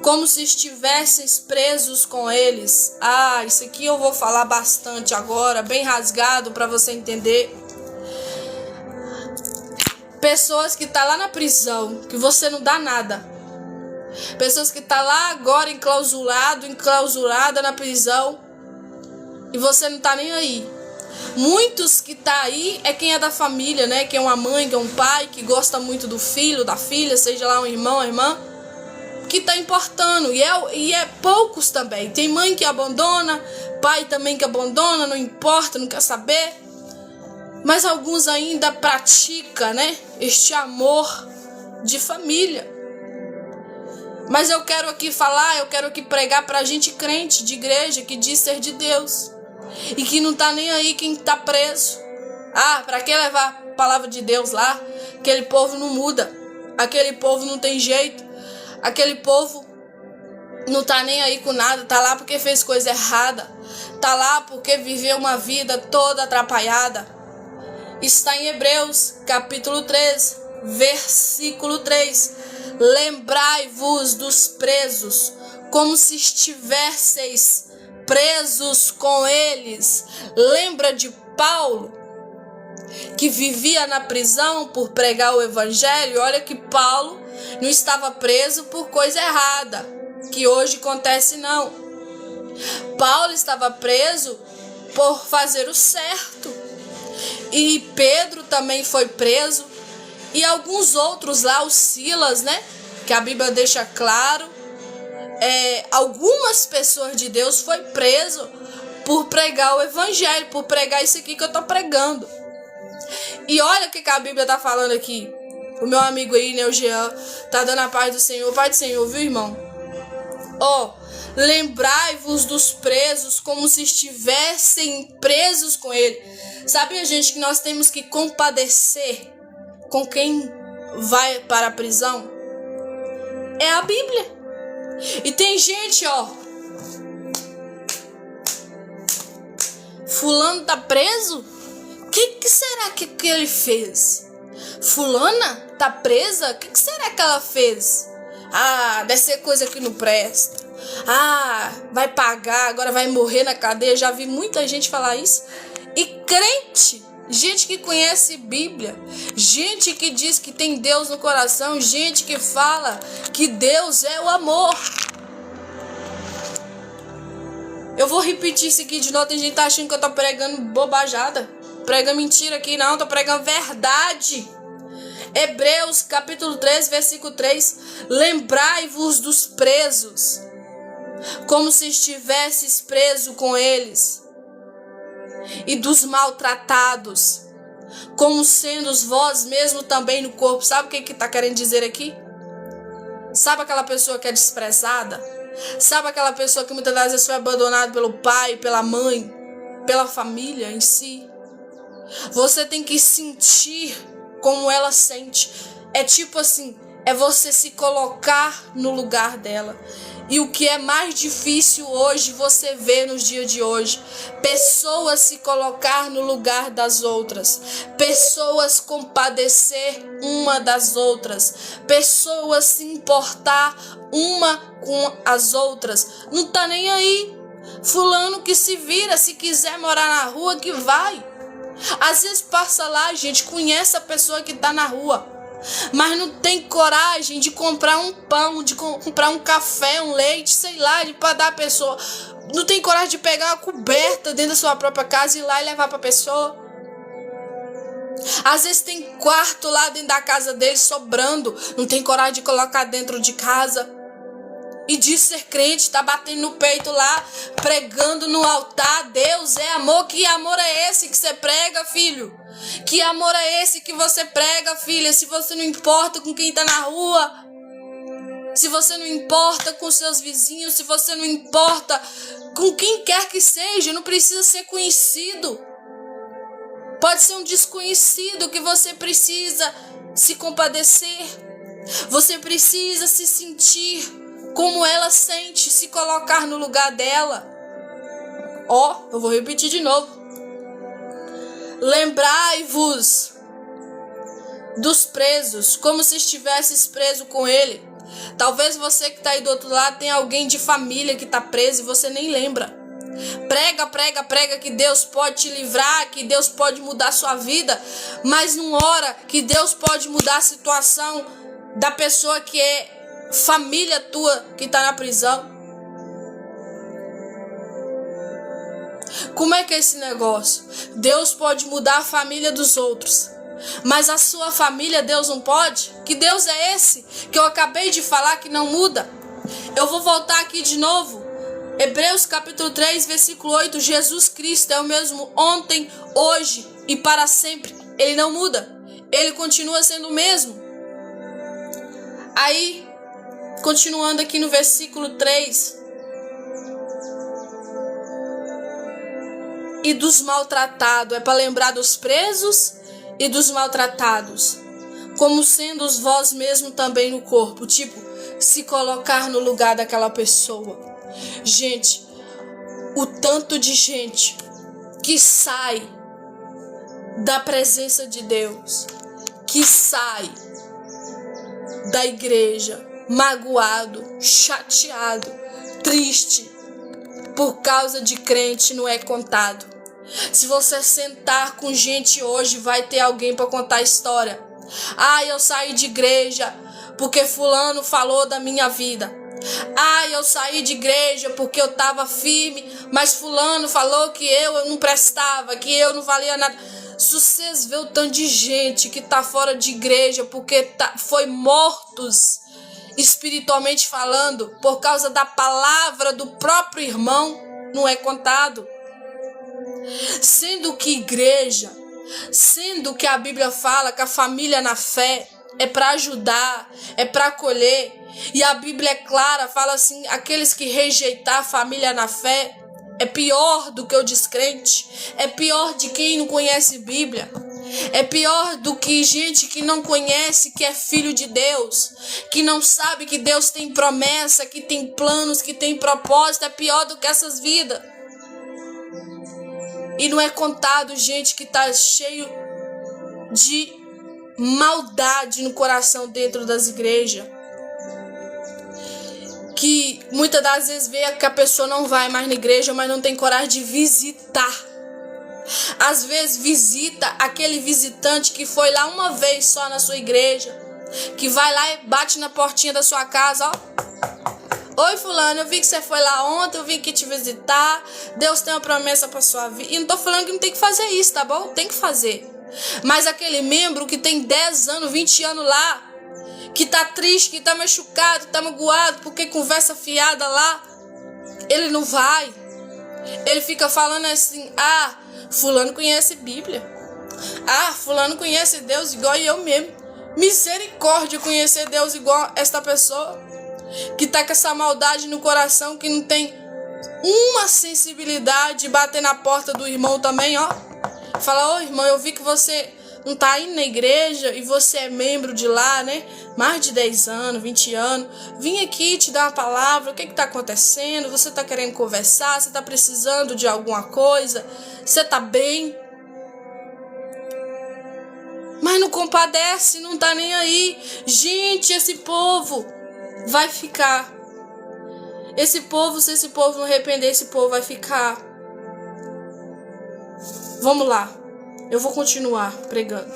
como se estivesseis presos com eles. Isso aqui eu vou falar bastante agora, bem rasgado para você entender. Pessoas que tá lá na prisão, que você não dá nada. Pessoas que tá lá agora enclausurada na prisão, e você não tá nem aí. Muitos que tá aí é quem é da família, né? Quem é uma mãe, que é um pai, que gosta muito do filho, da filha, seja lá um irmão, uma irmã, que tá importando. E é poucos também. Tem mãe que abandona, pai também que abandona, não importa, não quer saber. Mas alguns ainda praticam, né, este amor de família. Mas eu quero aqui pregar pra gente crente de igreja que diz ser de Deus e que não tá nem aí quem tá preso. Pra que levar a palavra de Deus lá? Aquele povo não muda, aquele povo não tem jeito, aquele povo não tá nem aí com nada, tá lá porque fez coisa errada, tá lá porque viveu uma vida toda atrapalhada. Está em Hebreus, capítulo 13, versículo 3. Lembrai-vos dos presos, como se estivesseis presos com eles. Lembra de Paulo, que vivia na prisão por pregar o evangelho? Olha que Paulo não estava preso por coisa errada, que hoje acontece não. Paulo estava preso por fazer o certo. E Pedro também foi preso. E alguns outros lá, o Silas, né? Que a Bíblia deixa claro. Algumas pessoas de Deus foi preso por pregar o evangelho, por pregar isso aqui que eu tô pregando. E olha o que a Bíblia tá falando aqui. O meu amigo aí, né, o Jean, tá dando a paz do Senhor. Paz do Senhor, viu, irmão? Lembrai-vos dos presos como se estivessem presos com ele. Sabia, gente, que nós temos que compadecer com quem vai para a prisão? É a Bíblia. E tem gente, fulano tá preso? O que será que ele fez? Fulana tá presa? O que será que ela fez? Deve ser coisa que não presta. Vai pagar, agora vai morrer na cadeia. Já vi muita gente falar isso. E crente, gente que conhece Bíblia, gente que diz que tem Deus no coração, gente que fala que Deus é o amor. Eu vou repetir isso aqui de novo. Tem gente que tá achando que eu tô pregando bobajada, pregando mentira aqui. Não, tô pregando verdade. Hebreus capítulo 13, versículo 3. Lembrai-vos dos presos, como se estivesses preso com eles, e dos maltratados, como sendo vós mesmo também no corpo. Sabe o que está querendo dizer aqui? Sabe aquela pessoa que é desprezada? Sabe aquela pessoa que muitas das vezes foi abandonada pelo pai, pela mãe, pela família em si? Você tem que sentir como ela sente. É tipo assim, é você se colocar no lugar dela. E o que é mais difícil hoje, você vê nos dias de hoje, pessoas se colocar no lugar das outras, pessoas compadecer uma das outras, pessoas se importar uma com as outras. Não tá nem aí. Fulano que se vira, se quiser morar na rua, que vai. Às vezes passa lá, gente, conhece a pessoa que tá na rua, mas não tem coragem de comprar um pão, de comprar um café, um leite, sei lá, para dar a pessoa. Não tem coragem de pegar uma coberta dentro da sua própria casa e ir lá e levar para a pessoa. Às vezes tem quarto lá dentro da casa dele sobrando, não tem coragem de colocar dentro de casa. E diz ser crente, tá batendo no peito lá, pregando no altar. Deus é amor. Que amor é esse que você prega, filho? Que amor é esse que você prega, filha? Se você não importa com quem tá na rua, se você não importa com seus vizinhos, se você não importa com quem quer que seja, não precisa ser conhecido. Pode ser um desconhecido que você precisa se compadecer. Você precisa se sentir como ela sente, se colocar no lugar dela. Eu vou repetir de novo. Lembrai-vos dos presos, como se estivesses preso com ele. Talvez você que está aí do outro lado tenha alguém de família que está preso e você nem lembra. Prega que Deus pode te livrar, que Deus pode mudar a sua vida, mas não ora que Deus pode mudar a situação da pessoa que é família tua que está na prisão. Como é que é esse negócio? Deus pode mudar a família dos outros, mas a sua família Deus não pode? Que Deus é esse que eu acabei de falar que não muda? Eu vou voltar aqui de novo. Hebreus capítulo 3, versículo 8. Jesus Cristo é o mesmo ontem, hoje e para sempre. Ele não muda. Ele continua sendo o mesmo. Aí, continuando aqui no versículo 3. E dos maltratados. É para lembrar dos presos e dos maltratados. Como sendo os vós mesmo também no corpo. Tipo, se colocar no lugar daquela pessoa. Gente, o tanto de gente que sai da presença de Deus, que sai da igreja magoado, chateado, triste, por causa de crente, não é contado. Se você sentar com gente hoje, vai ter alguém para contar a história. Eu saí de igreja porque fulano falou da minha vida. Eu saí de igreja porque eu estava firme, mas fulano falou que eu não prestava, que eu não valia nada. Se vocês vê o tanto de gente que está fora de igreja porque foi mortos espiritualmente falando por causa da palavra do próprio irmão, não é contado. Sendo que igreja, sendo que a Bíblia fala que a família na fé é para ajudar, é para acolher. E a Bíblia é clara, fala assim, aqueles que rejeitar a família na fé é pior do que o descrente, é pior de quem não conhece Bíblia, é pior do que gente que não conhece que é filho de Deus, que não sabe que Deus tem promessa, que tem planos, que tem propósito, é pior do que essas vidas. E não é contado gente que está cheio de maldade no coração dentro das igrejas, que muitas das vezes vê que a pessoa não vai mais na igreja, mas não tem coragem de visitar. Às vezes visita aquele visitante que foi lá uma vez só na sua igreja, que vai lá e bate na portinha da sua casa, Oi fulano, eu vi que você foi lá ontem, eu vim aqui te visitar, Deus tem uma promessa para sua vida. E não tô falando que não tem que fazer isso, tá bom? Tem que fazer. Mas aquele membro que tem 10 anos, 20 anos lá, que tá triste, que tá machucado, tá magoado, porque conversa fiada lá, ele não vai. Ele fica falando assim, fulano conhece Bíblia. Fulano conhece Deus igual eu mesmo. Misericórdia conhecer Deus igual esta pessoa, que tá com essa maldade no coração, que não tem uma sensibilidade de bater na porta do irmão também, Fala, irmão, eu vi que você não tá indo na igreja e você é membro de lá, né? Mais de 10 anos, 20 anos. Vim aqui te dar uma palavra, o que tá acontecendo? Você tá querendo conversar? Você tá precisando de alguma coisa? Você tá bem? Mas não compadece, não tá nem aí. Gente, esse povo vai ficar. Esse povo, se esse povo não arrepender, esse povo vai ficar. Vamos lá, eu vou continuar pregando.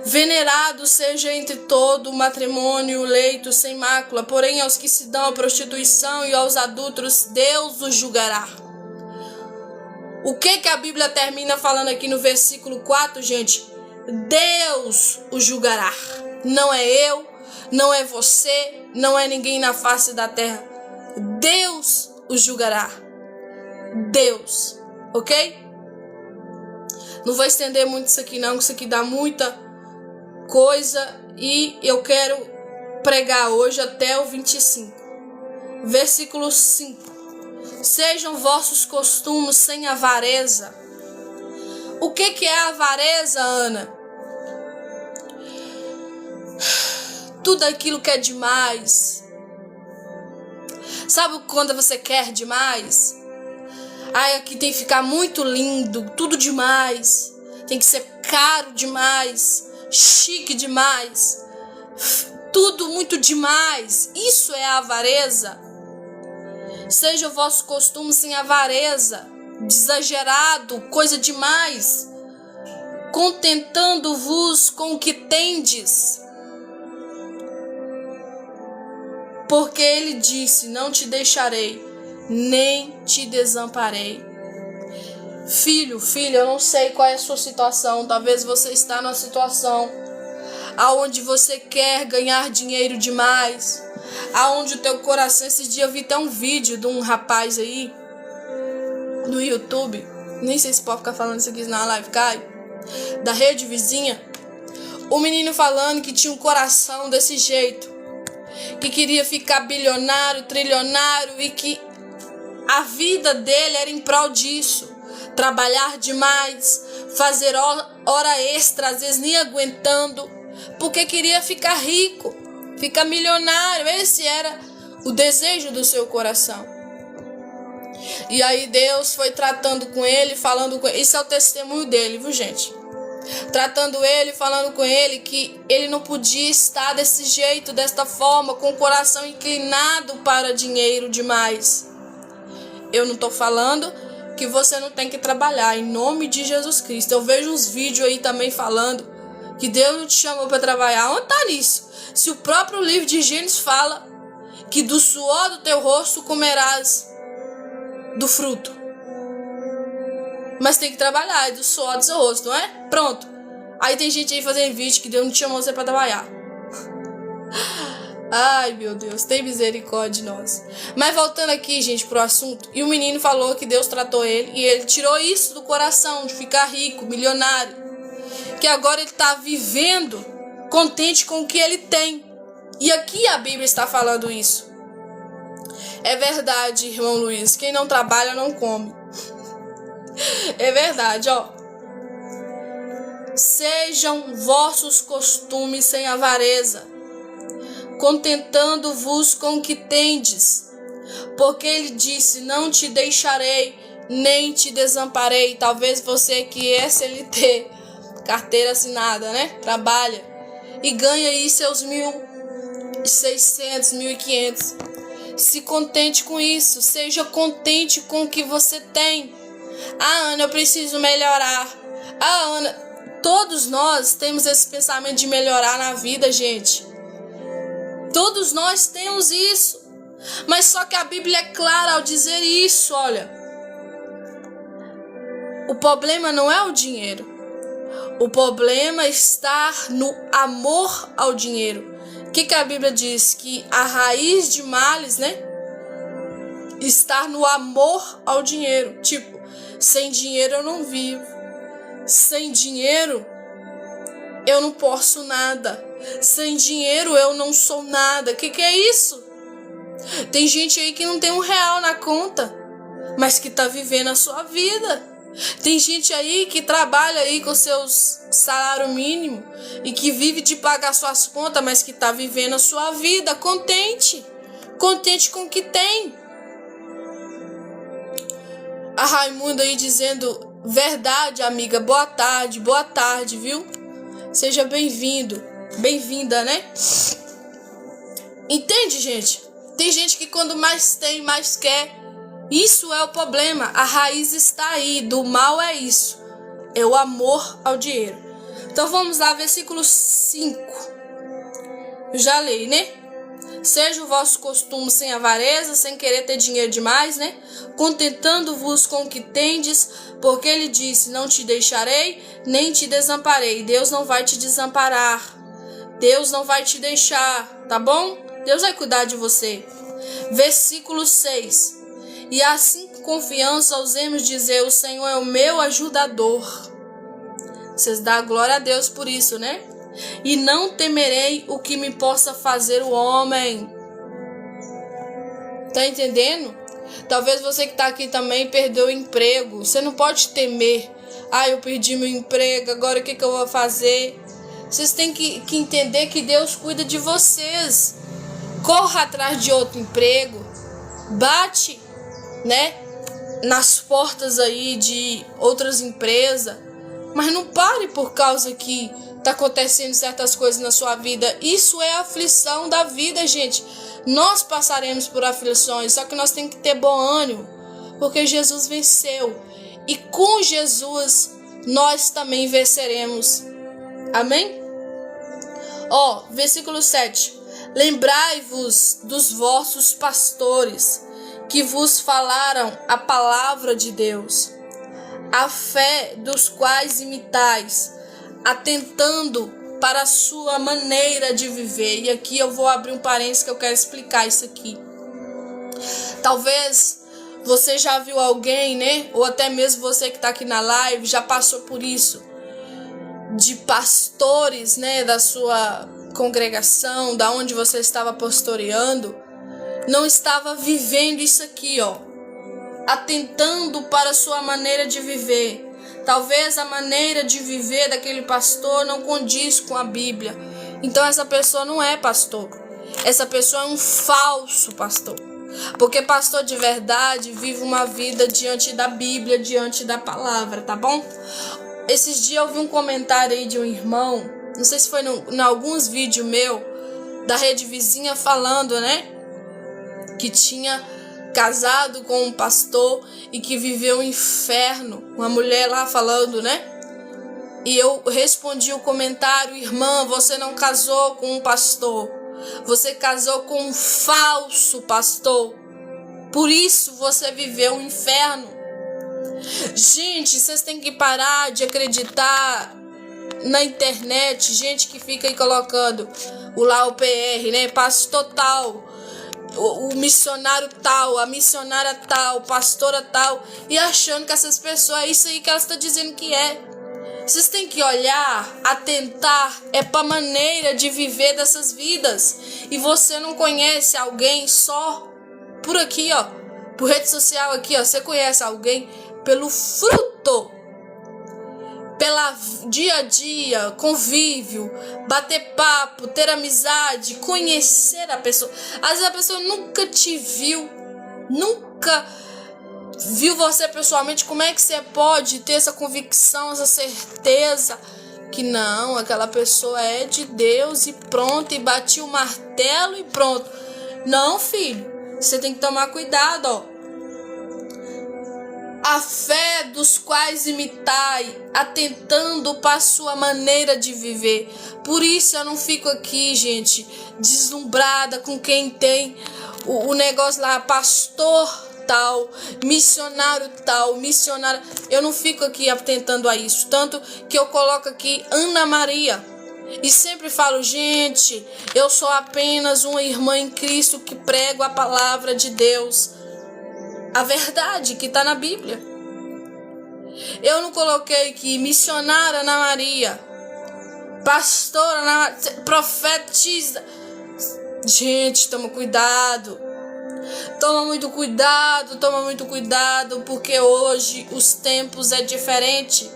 Venerado seja entre todo o matrimônio, leito sem mácula, porém aos que se dão à prostituição e aos adúlteros, Deus os julgará. O que a Bíblia termina falando aqui no versículo 4, gente? Deus os julgará. Não é eu, não é você, não é ninguém na face da terra. Deus os julgará. Deus, ok? Não vou estender muito isso aqui não, que isso aqui dá muita coisa e eu quero pregar hoje até o 25. Versículo 5. Sejam vossos costumes sem avareza. O que é avareza, Ana? Tudo aquilo que é demais. Sabe quando você quer demais? Ai, aqui tem que ficar muito lindo, tudo demais. Tem que ser caro demais, chique demais, tudo muito demais. Isso é avareza. Seja o vosso costume sem avareza, exagerado, coisa demais, contentando-vos com o que tendes. Porque ele disse, não te deixarei, nem te desamparei. Filho, filha, eu não sei qual é a sua situação. Talvez você está numa situação aonde você quer ganhar dinheiro demais, aonde o teu coração... Esses dias eu vi até um vídeo de um rapaz aí no YouTube, nem sei se pode ficar falando isso aqui na live, cai, da rede vizinha. O menino falando que tinha um coração desse jeito, que queria ficar bilionário, trilionário, e que a vida dele era em prol disso. Trabalhar demais, fazer hora extra, às vezes nem aguentando, porque queria ficar rico, ficar milionário. Esse era o desejo do seu coração. E aí Deus foi tratando com ele, falando com ele. Isso é o testemunho dele, viu, gente? Tratando ele, falando com ele que ele não podia estar desse jeito, desta forma, com o coração inclinado para dinheiro demais. Eu não estou falando que você não tem que trabalhar, em nome de Jesus Cristo. Eu vejo uns vídeos aí também falando que Deus não te chamou para trabalhar. Onde está nisso? Se o próprio livro de Gênesis fala que do suor do teu rosto comerás do fruto. Mas tem que trabalhar, é do suor do seu rosto, não é? Pronto. Aí tem gente aí fazendo vídeo que Deus não te chamou você para trabalhar. Ai, meu Deus, tem misericórdia de nós. Mas voltando aqui, gente, pro assunto. E o menino falou que Deus tratou ele e ele tirou isso do coração, de ficar rico, milionário. Que agora ele tá vivendo contente com o que ele tem. E aqui a Bíblia está falando isso. É verdade, irmão Luiz, quem não trabalha não come. É verdade, ó. Sejam vossos costumes sem avareza, contentando-vos com o que tendes, porque ele disse, não te deixarei, nem te desamparei. Talvez você que é CLT, carteira assinada, né? Trabalha e ganha aí seus 1.600, 1.500. Se contente com isso, seja contente com o que você tem. Ah, Ana, eu preciso melhorar. Ah, Ana, todos nós temos esse pensamento de melhorar na vida, gente. Todos nós temos isso. Mas só que a Bíblia é clara ao dizer isso, olha. O problema não é o dinheiro. O problema está no amor ao dinheiro. O que a Bíblia diz? Que a raiz de males, né? Está no amor ao dinheiro. Tipo, sem dinheiro eu não vivo. Sem dinheiro eu não posso nada. Sem dinheiro eu não sou nada. O que é isso? Tem gente aí que não tem R$1 na conta, mas que tá vivendo a sua vida. Tem gente aí que trabalha aí com seus salário mínimo e que vive de pagar suas contas, mas que tá vivendo a sua vida contente. Contente com o que tem. A Raimunda aí dizendo, verdade, amiga, boa tarde, viu? Seja bem-vindo, bem-vinda, né? Entende, gente? Tem gente que quando mais tem, mais quer. Isso é o problema. A raiz está aí. Do mal é isso. É o amor ao dinheiro. Então vamos lá, versículo 5. Eu já leio, né? Seja o vosso costume sem avareza, sem querer ter dinheiro demais, né? Contentando-vos com o que tendes, porque ele disse, não te deixarei, nem te desamparei. Deus não vai te desamparar. Deus não vai te deixar, tá bom? Deus vai cuidar de você. Versículo 6. E assim com confiança ousemos dizer, o Senhor é o meu ajudador. Vocês dão glória a Deus por isso, né? e não temerei o que me possa fazer o homem. Tá entendendo? Talvez você que tá aqui também perdeu o emprego. Você não pode temer. Eu perdi meu emprego, agora o que eu vou fazer? Vocês têm que entender que Deus cuida de vocês. Corra atrás de outro emprego. Bate, né, nas portas aí de outras empresas. Mas não pare por causa que tá acontecendo certas coisas na sua vida. Isso é a aflição da vida, gente. Nós passaremos por aflições, só que nós temos que ter bom ânimo, porque Jesus venceu. E com Jesus nós também venceremos. Amém? Versículo 7. Lembrai-vos dos vossos pastores, que vos falaram a palavra de Deus, a fé dos quais imitais, atentando para a sua maneira de viver. E aqui eu vou abrir um parênteses que eu quero explicar isso aqui. Talvez você já viu alguém, né? Ou até mesmo você que está aqui na live já passou por isso. De pastores, né? Da sua congregação, da onde você estava pastoreando, não estava vivendo isso aqui, atentando para a sua maneira de viver. Talvez a maneira de viver daquele pastor não condiz com a Bíblia. Então essa pessoa não é pastor. Essa pessoa é um falso pastor. Porque pastor de verdade vive uma vida diante da Bíblia, diante da palavra, tá bom? Esses dias eu vi um comentário aí de um irmão, não sei se foi em alguns vídeos meu, da rede vizinha falando, né? Que tinha casado com um pastor e que viveu um inferno. Uma mulher lá falando, né? E eu respondi o comentário: irmã, você não casou com um pastor. Você casou com um falso pastor. Por isso você viveu um inferno. Gente, vocês têm que parar de acreditar na internet. Gente que fica aí colocando o PR, né? Pastor tal, o missionário tal, a missionária tal, pastora tal, e achando que essas pessoas, é isso aí que elas estão dizendo que é. Vocês têm que olhar, atentar, para a maneira de viver dessas vidas. E você não conhece alguém só por aqui, por rede social aqui, você conhece alguém pelo fruto, pela dia a dia, convívio, bater papo, ter amizade, conhecer a pessoa. Às vezes a pessoa nunca te viu, nunca viu você pessoalmente. Como é que você pode ter essa convicção, essa certeza que não, aquela pessoa é de Deus e pronto, e bati o martelo e pronto? Não, filho, você tem que tomar cuidado, A fé dos quais imitai, atentando para a sua maneira de viver. Por isso eu não fico aqui, gente, deslumbrada com quem tem o negócio lá, pastor tal, missionário tal, missionária. Eu não fico aqui atentando a isso. Tanto que eu coloco aqui Ana Maria. E sempre falo, gente, eu sou apenas uma irmã em Cristo que prego a palavra de Deus. A verdade que está na Bíblia. Eu não coloquei aqui missionária Ana Maria, pastora Ana Maria, profetisa. Gente, toma cuidado. Toma muito cuidado, porque hoje os tempos é diferente.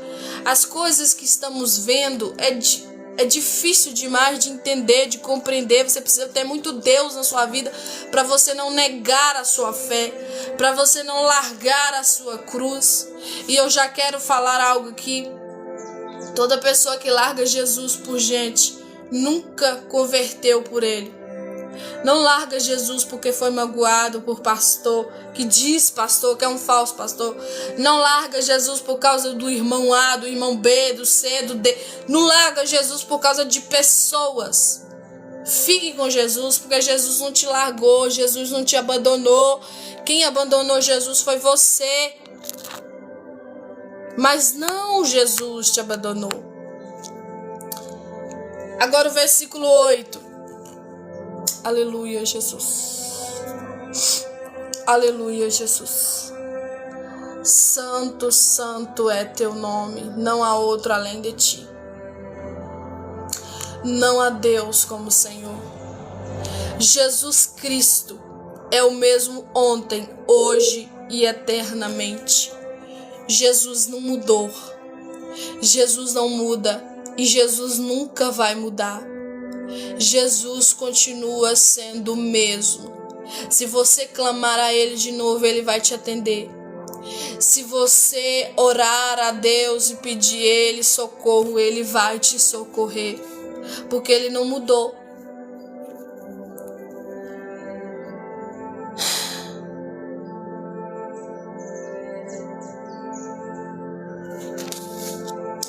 As coisas que estamos vendo é difícil demais de entender, de compreender. Você precisa ter muito Deus na sua vida para você não negar a sua fé, para você não largar a sua cruz. E eu já quero falar algo aqui. Toda pessoa que larga Jesus por gente nunca converteu por ele. Não larga Jesus porque foi magoado por pastor, que diz pastor, que é um falso pastor. Não larga Jesus por causa do irmão A, do irmão B, do C, do D. Não larga Jesus por causa de pessoas. Fique com Jesus, porque Jesus não te largou, Jesus não te abandonou. Quem abandonou Jesus foi você. Mas não Jesus te abandonou. Agora o versículo 8. Aleluia, Jesus. Aleluia, Jesus. Santo, santo é teu nome, não há outro além de ti. Não há Deus como o Senhor. Jesus Cristo é o mesmo ontem, hoje e eternamente. Jesus não mudou. Jesus não muda e Jesus nunca vai mudar. Jesus continua sendo o mesmo. Se você clamar a Ele de novo, Ele vai te atender. Se você orar a Deus e pedir a Ele socorro, Ele vai te socorrer, porque Ele não mudou.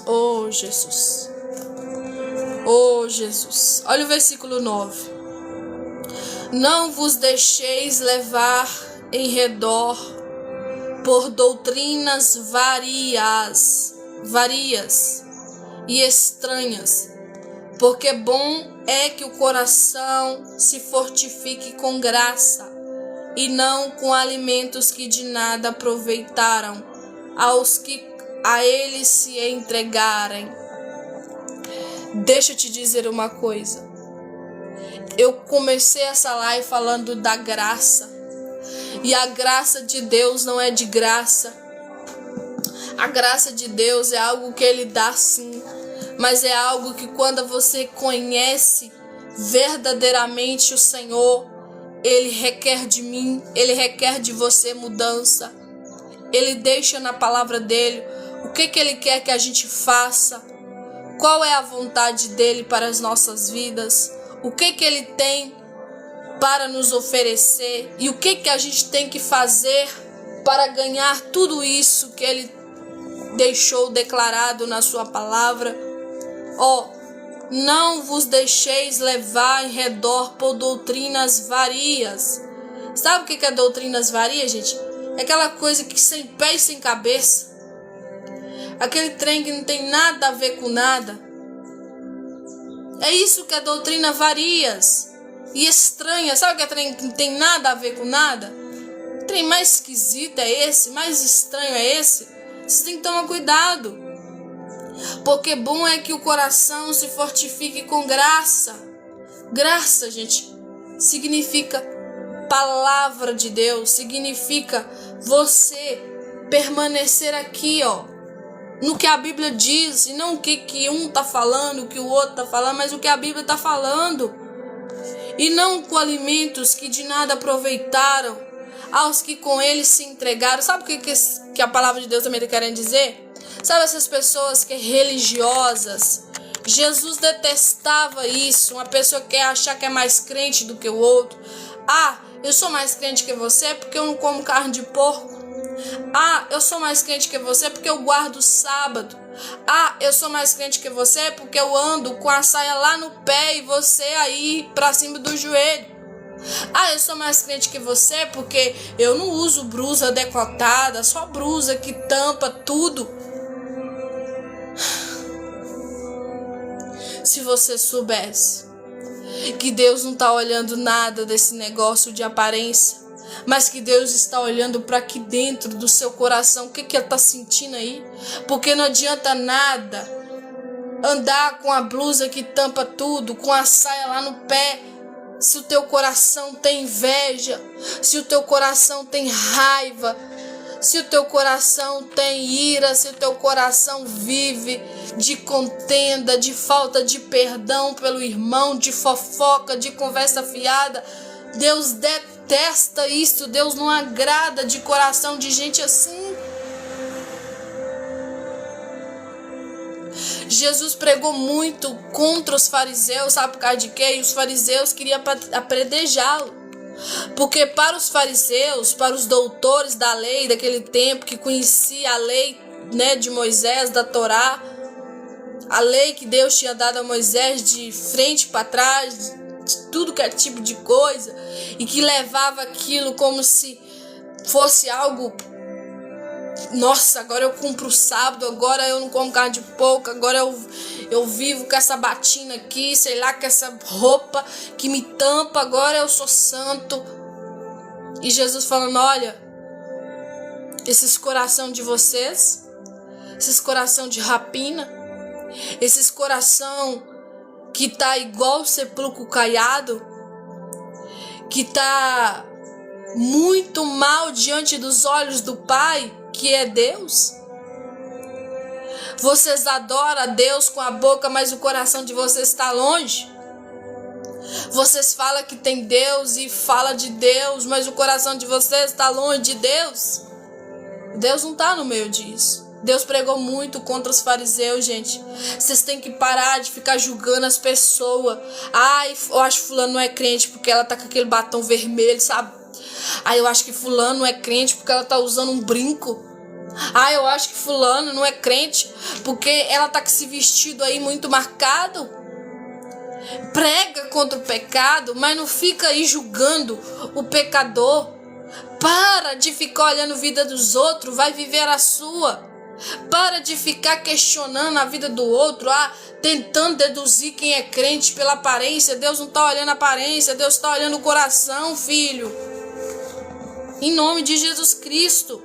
Oh, Jesus. Oh, Jesus. Olha o versículo 9. Não vos deixeis levar em redor por doutrinas várias e estranhas, porque bom é que o coração se fortifique com graça, e não com alimentos que de nada aproveitaram aos que a eles se entregarem. Deixa eu te dizer uma coisa. Eu comecei essa live falando da graça. E a graça de Deus não é de graça. A graça de Deus é algo que Ele dá sim. Mas é algo que quando você conhece verdadeiramente o Senhor, Ele requer de mim, Ele requer de você mudança. Ele deixa na palavra dEle o que Ele quer que a gente faça. Qual é a vontade dEle para as nossas vidas. O que Ele tem para nos oferecer e o que a gente tem que fazer para ganhar tudo isso que Ele deixou declarado na sua palavra. Não vos deixeis levar em redor por doutrinas várias. Sabe o que é doutrinas várias, gente? É aquela coisa que sem pé e sem cabeça. Aquele trem que não tem nada a ver com nada. É isso que é doutrina várias e estranha. Sabe que é trem que não tem nada a ver com nada? O trem mais esquisito é esse, mais estranho é esse. Você tem que tomar cuidado. Porque bom é que o coração se fortifique com graça. Graça, gente, significa palavra de Deus. Significa você permanecer aqui, no que a Bíblia diz. E não o que um está falando, o que o outro está falando, mas o que a Bíblia está falando. E não com alimentos que de nada aproveitaram aos que com eles se entregaram. Sabe o que a palavra de Deus também está querendo dizer? Sabe essas pessoas que religiosas? Jesus detestava isso. Uma pessoa que quer achar que é mais crente do que o outro. Eu sou mais crente que você porque eu não como carne de porco. Eu sou mais crente que você porque eu guardo o sábado. Eu sou mais crente que você porque eu ando com a saia lá no pé e você aí pra cima do joelho. Eu sou mais crente que você porque eu não uso blusa decotada, só blusa que tampa tudo. Se você soubesse que Deus não está olhando nada desse negócio de aparência, mas que Deus está olhando para aqui dentro do seu coração, o que Ele está sentindo aí? Porque não adianta nada andar com a blusa que tampa tudo, com a saia lá no pé, se o teu coração tem inveja, se o teu coração tem raiva, se o teu coração tem ira, se o teu coração vive de contenda, de falta de perdão pelo irmão, de fofoca, de conversa fiada. Deus detesta isso, Deus não agrada de coração de gente assim. Jesus pregou muito contra os fariseus, sabe por causa de quê? E os fariseus queriam apedrejá-lo. Porque para os fariseus, para os doutores da lei daquele tempo, que conhecia a lei, de Moisés, da Torá, a lei que Deus tinha dado a Moisés de frente para trás, de tudo que é tipo de coisa, e que levava aquilo como se fosse algo, nossa, agora eu cumpro o sábado, agora eu não como carne de porco, agora eu vivo com essa batina aqui, sei lá, com essa roupa que me tampa, agora eu sou santo. E Jesus falando, olha, esses coração de vocês, esses coração de rapina, esses coração que está igual sepulcro caiado, que está muito mal diante dos olhos do Pai, que é Deus? Vocês adoram a Deus com a boca, mas o coração de vocês está longe. Vocês falam que tem Deus e fala de Deus, mas o coração de vocês está longe de Deus. Deus não está no meio disso. Deus pregou muito contra os fariseus, gente. Vocês têm que parar de ficar julgando as pessoas. Ai, eu acho que fulano não é crente porque ela tá com aquele batom vermelho, sabe? Ai, eu acho que fulano não é crente porque ela tá usando um brinco. Ai, eu acho que fulano não é crente porque ela tá com esse vestido aí muito marcado. Prega contra o pecado, mas não fica aí julgando o pecador. Para de ficar olhando a vida dos outros, vai viver a sua. Para de ficar questionando a vida do outro, tentando deduzir quem é crente pela aparência. Deus não está olhando a aparência, Deus está olhando o coração, filho. Em nome de Jesus Cristo.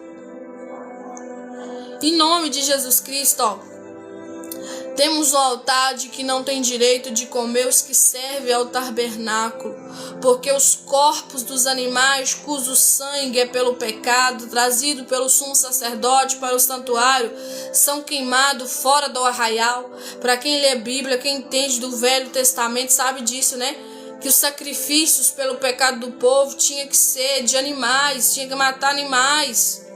Em nome de Jesus Cristo, ó. Temos o altar de que não tem direito de comer os que servem ao tabernáculo, porque os corpos dos animais cujo sangue é pelo pecado, trazido pelo sumo sacerdote para o santuário, são queimados fora do arraial. Para quem lê a Bíblia, quem entende do Velho Testamento sabe disso, né? Que os sacrifícios pelo pecado do povo tinha que ser de animais, tinha que matar animais.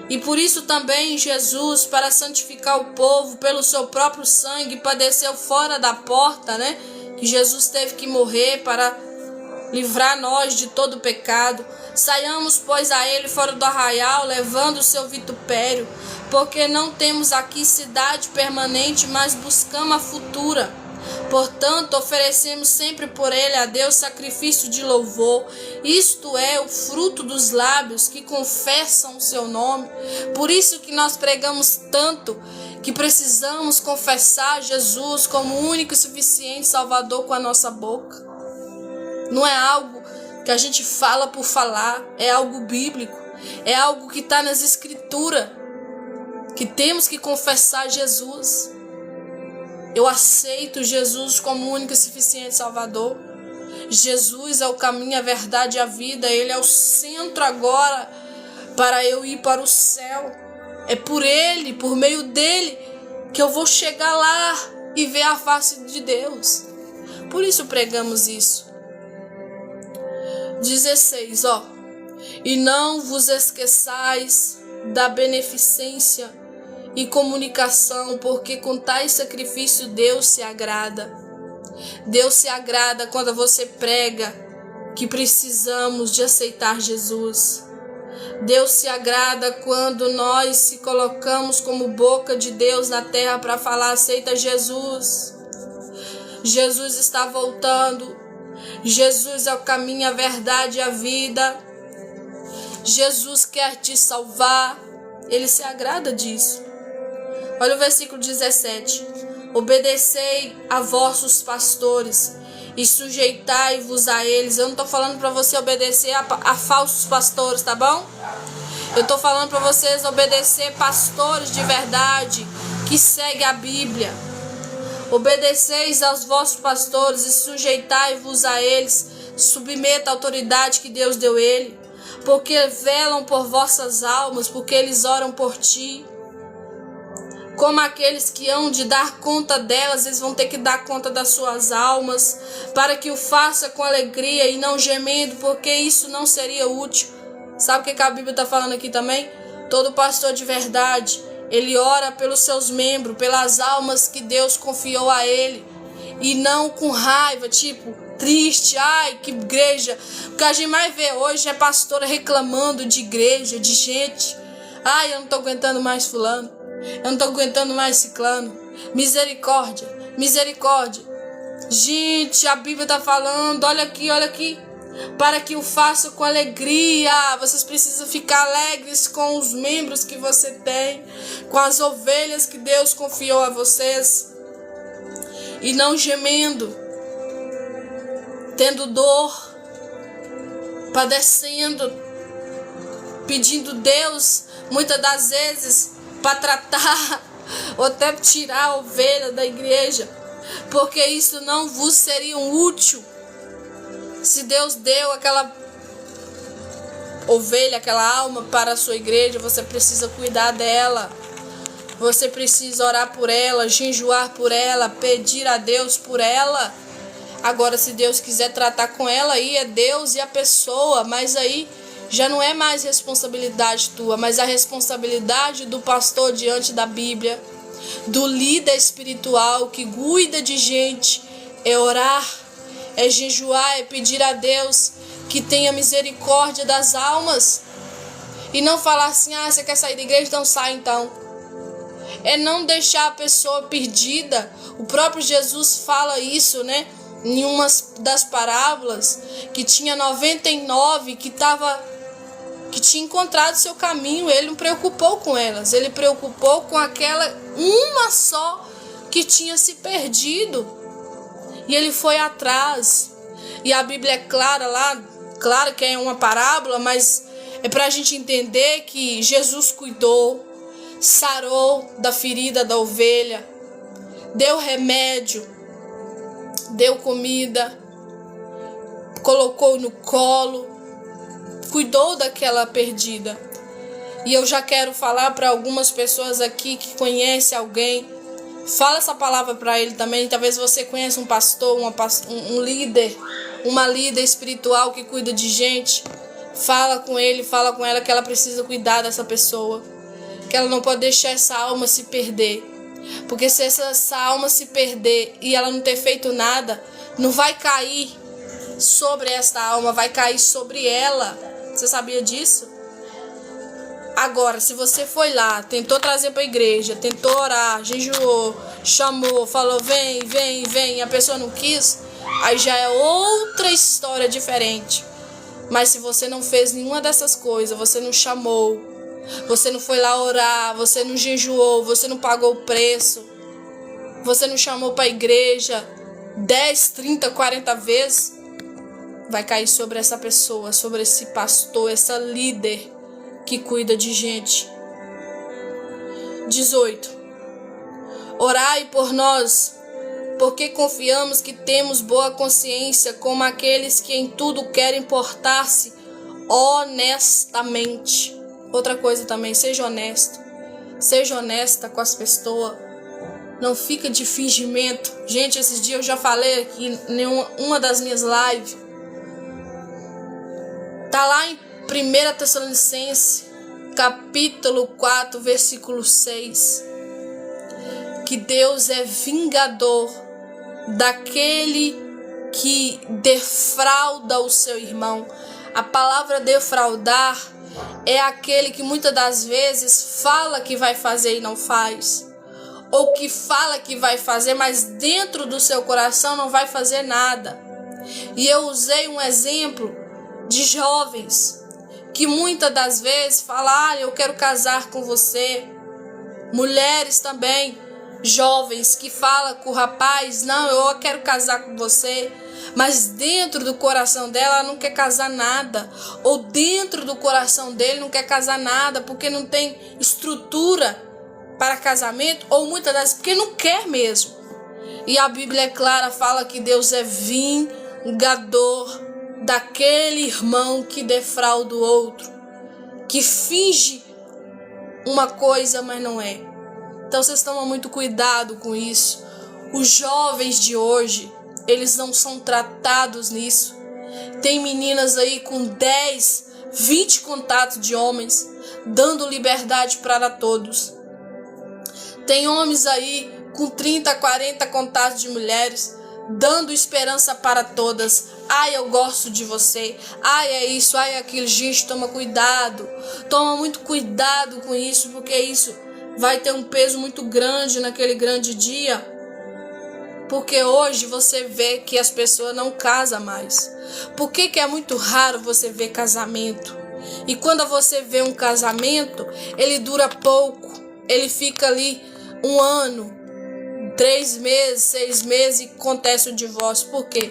E por isso também Jesus, para santificar o povo pelo seu próprio sangue, padeceu fora da porta, né? Que Jesus teve que morrer para livrar nós de todo pecado. Saiamos, pois, a ele fora do arraial, levando o seu vitupério, porque não temos aqui cidade permanente, mas buscamos a futura. Portanto, oferecemos sempre por ele a Deus sacrifício de louvor, isto é, o fruto dos lábios que confessam o seu nome. Por isso que nós pregamos tanto, que precisamos confessar Jesus como o único e suficiente Salvador com a nossa boca. Não é algo que a gente fala por falar, é algo bíblico, é algo que está nas Escrituras, que temos que confessar Jesus. Eu aceito Jesus como único e suficiente Salvador. Jesus é o caminho, a verdade e a vida. Ele é o centro agora para eu ir para o céu. É por Ele, por meio dEle, que eu vou chegar lá e ver a face de Deus. Por isso pregamos isso. 16, ó. E não vos esqueçais da beneficência e comunicação, porque com tais sacrifício Deus se agrada. Deus se agrada quando você prega que precisamos de aceitar Jesus. Deus se agrada quando nós se colocamos como boca de Deus na terra para falar: aceita Jesus. Jesus está voltando. Jesus é o caminho, a verdade e a vida. Jesus quer te salvar. Ele se agrada disso. Olha o versículo 17. Obedecei a vossos pastores e sujeitai-vos a eles. Eu não estou falando para você obedecer a falsos pastores, tá bom? Eu estou falando para vocês obedecer pastores de verdade, que seguem a Bíblia. Obedeceis aos vossos pastores e sujeitai-vos a eles. Submeta a autoridade que Deus deu ele, porque velam por vossas almas, porque eles oram por ti. Como aqueles que hão de dar conta delas, eles vão ter que dar conta das suas almas, para que o faça com alegria e não gemendo, porque isso não seria útil. Sabe o que a Bíblia está falando aqui também? Todo pastor de verdade, ele ora pelos seus membros, pelas almas que Deus confiou a ele, e não com raiva, tipo, triste, ai, que igreja. O que a gente mais vê hoje é pastora reclamando de igreja, de gente. Ai, eu não estou aguentando mais fulano. Eu não estou aguentando mais ciclano. Misericórdia, misericórdia. Gente, a Bíblia está falando, olha aqui. Para que o faça com alegria. Vocês precisam ficar alegres com os membros que você tem, com as ovelhas que Deus confiou a vocês. E não gemendo, tendo dor, padecendo, pedindo Deus, muitas das vezes, para tratar ou até tirar a ovelha da igreja. porque isso não vos seria útil. Se Deus deu aquela ovelha, aquela alma para a sua igreja, você precisa cuidar dela. Você precisa orar por ela, jejuar por ela, pedir a Deus por ela. Agora, se Deus quiser tratar com ela, aí é Deus e a pessoa, mas aí já não é mais responsabilidade tua, mas a responsabilidade do pastor diante da Bíblia, do líder espiritual que cuida de gente, é orar, é jejuar, é pedir a Deus que tenha misericórdia das almas. E não falar assim, você quer sair da igreja? Então sai então. É não deixar a pessoa perdida. O próprio Jesus fala isso, né? Em uma das parábolas, que tinha 99 que tinha encontrado seu caminho. Ele não preocupou com elas, ele preocupou com aquela uma só que tinha se perdido. E ele foi atrás. E a Bíblia é clara lá, claro que é uma parábola, mas é para a gente entender que Jesus cuidou, sarou da ferida da ovelha, deu remédio, deu comida, colocou no colo, cuidou daquela perdida. E eu já quero falar para algumas pessoas aqui que conhecem alguém, fala essa palavra para ele também. Talvez você conheça um pastor, um líder, uma líder espiritual que cuida de gente. Fala com ele, fala com ela que ela precisa cuidar dessa pessoa, que ela não pode deixar essa alma se perder. Porque se essa alma se perder e ela não ter feito nada, não vai cair sobre essa alma, vai cair sobre ela. Você sabia disso? Agora, se você foi lá, tentou trazer para a igreja, tentou orar, jejuou, chamou, falou vem, e a pessoa não quis, aí já é outra história diferente. Mas se você não fez nenhuma dessas coisas, você não chamou, você não foi lá orar, você não jejuou, você não pagou o preço, você não chamou para a igreja 10, 30, 40 vezes, vai cair sobre essa pessoa, sobre esse pastor, essa líder que cuida de gente. 18. Orai por nós, porque confiamos que temos boa consciência, como aqueles que em tudo querem portar-se honestamente. Outra coisa também, seja honesto. Seja honesta com as pessoas. Não fica de fingimento. Gente, esses dias eu já falei aqui em uma das minhas lives. Tá lá em 1 Tessalonicenses, capítulo 4, versículo 6. Que Deus é vingador daquele que defrauda o seu irmão. A palavra defraudar é aquele que muitas das vezes fala que vai fazer e não faz. Ou que fala que vai fazer, mas dentro do seu coração não vai fazer nada. E eu usei um exemplo de jovens que muitas das vezes falam, eu quero casar com você. Mulheres também, jovens que falam com o rapaz, não, eu quero casar com você. Mas dentro do coração dela, ela não quer casar nada. Ou dentro do coração dele não quer casar nada, porque não tem estrutura para casamento, ou muitas das vezes porque não quer mesmo. E a Bíblia é clara, fala que Deus é vingador daquele irmão que defrauda o outro, que finge uma coisa, mas não é. Então vocês tomam muito cuidado com isso. Os jovens de hoje, eles não são tratados nisso. Tem meninas aí com 10, 20 contatos de homens, dando liberdade para todos. Tem homens aí com 30, 40 contatos de mulheres, dando esperança para todas. Ai, eu gosto de você. Ai, é isso, ai, é aquilo. Gente, toma cuidado. Toma muito cuidado com isso, porque isso vai ter um peso muito grande naquele grande dia. Porque hoje você vê que as pessoas não casam mais. Por que é muito raro você ver casamento? E quando você vê um casamento, ele dura pouco. Ele fica ali 1 ano, 3 meses, 6 meses e acontece o divórcio. Por quê?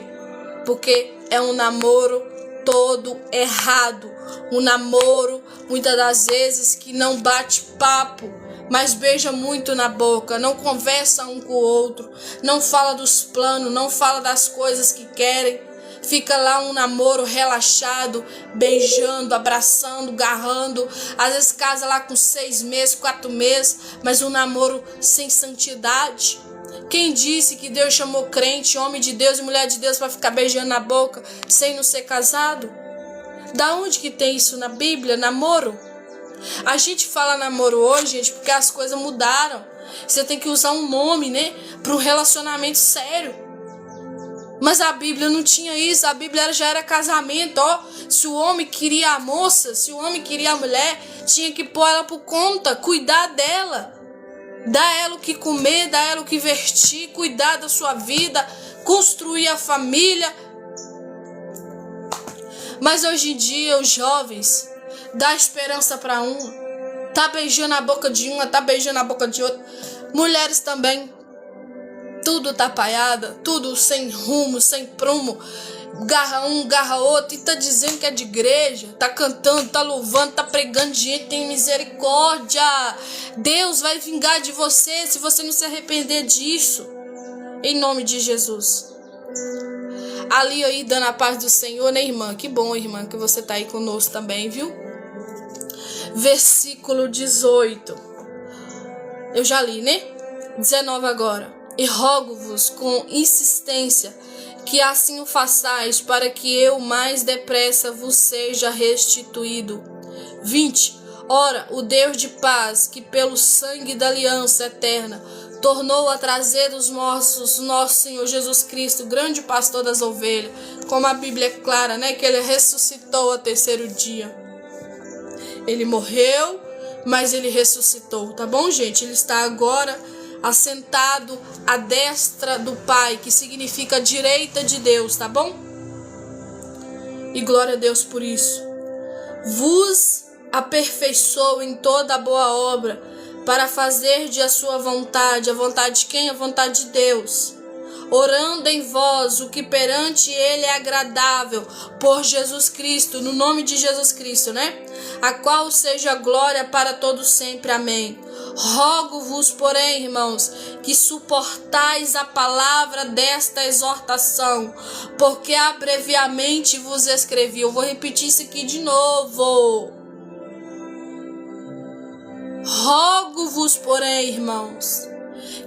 Porque é um namoro todo errado. Um namoro, muitas das vezes, que não bate papo, mas beija muito na boca, não conversa um com o outro, não fala dos planos, não fala das coisas que querem. Fica lá um namoro relaxado, beijando, abraçando, agarrando. Às vezes casa lá com 6 meses, 4 meses, mas um namoro sem santidade. Quem disse que Deus chamou crente, homem de Deus e mulher de Deus para ficar beijando na boca sem não ser casado? Da onde que tem isso na Bíblia? Namoro? A gente fala namoro hoje, gente, porque as coisas mudaram. Você tem que usar um nome, né, para um relacionamento sério. Mas a Bíblia não tinha isso. A Bíblia já era casamento, ó. Se o homem queria a moça, se o homem queria a mulher, tinha que pôr ela por conta, cuidar dela, dar ela o que comer, dar ela o que vestir, cuidar da sua vida, construir a família. Mas hoje em dia os jovens dá esperança para uma, tá beijando a boca de uma, tá beijando a boca de outra. Mulheres também, tudo atrapalhada, tudo sem rumo, sem prumo. Garra um, garra outro, e tá dizendo que é de igreja, tá cantando, tá louvando, tá pregando, gente, tem misericórdia. Deus vai vingar de você se você não se arrepender disso, em nome de Jesus. Ali aí, dando a paz do Senhor, né, irmã? Que bom, irmã, que você tá aí conosco também, viu? Versículo 18. Eu já li, né? 19 agora. E rogo-vos com insistência que assim o façais, para que eu mais depressa vos seja restituído. 20. Ora, o Deus de paz, que pelo sangue da aliança eterna tornou a trazer dos mortos nosso Senhor Jesus Cristo, grande pastor das ovelhas, como a Bíblia é clara, né, que ele ressuscitou ao 3º dia. Ele morreu, mas ele ressuscitou, tá bom, gente? Ele está agora assentado à destra do Pai, que significa direita de Deus, tá bom? E glória a Deus por isso. Vos aperfeiçoou em toda a boa obra, para fazer de a sua vontade. A vontade de quem? A vontade de Deus. Orando em vós o que perante ele é agradável, por Jesus Cristo, no nome de Jesus Cristo, né? A qual seja glória para todos sempre. Amém. Rogo-vos, porém, irmãos, que suportais a palavra desta exortação, porque abreviamente vos escrevi. Eu vou repetir isso aqui de novo. Rogo-vos, porém, irmãos,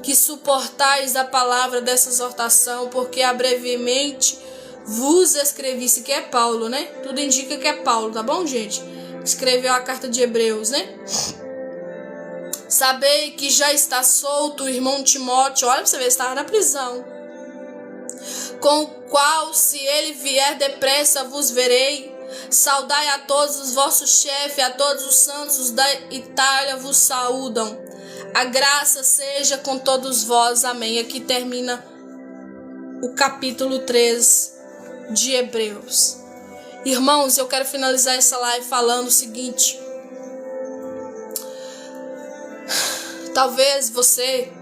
que suportais a palavra dessa exortação, porque brevemente vos escrevi. Isso aqui é Paulo, né? Tudo indica que é Paulo, tá bom, gente? Escreveu a carta de Hebreus, né? Sabei que já está solto o irmão Timóteo. Olha pra você ver, estava na prisão. Com o qual, se ele vier depressa, vos verei. Saudai a todos os vossos chefes, a todos os santos da Itália vos saúdam. A graça seja com todos vós. Amém. Aqui termina o capítulo 3 de Hebreus. Irmãos, eu quero finalizar essa live falando o seguinte. Talvez você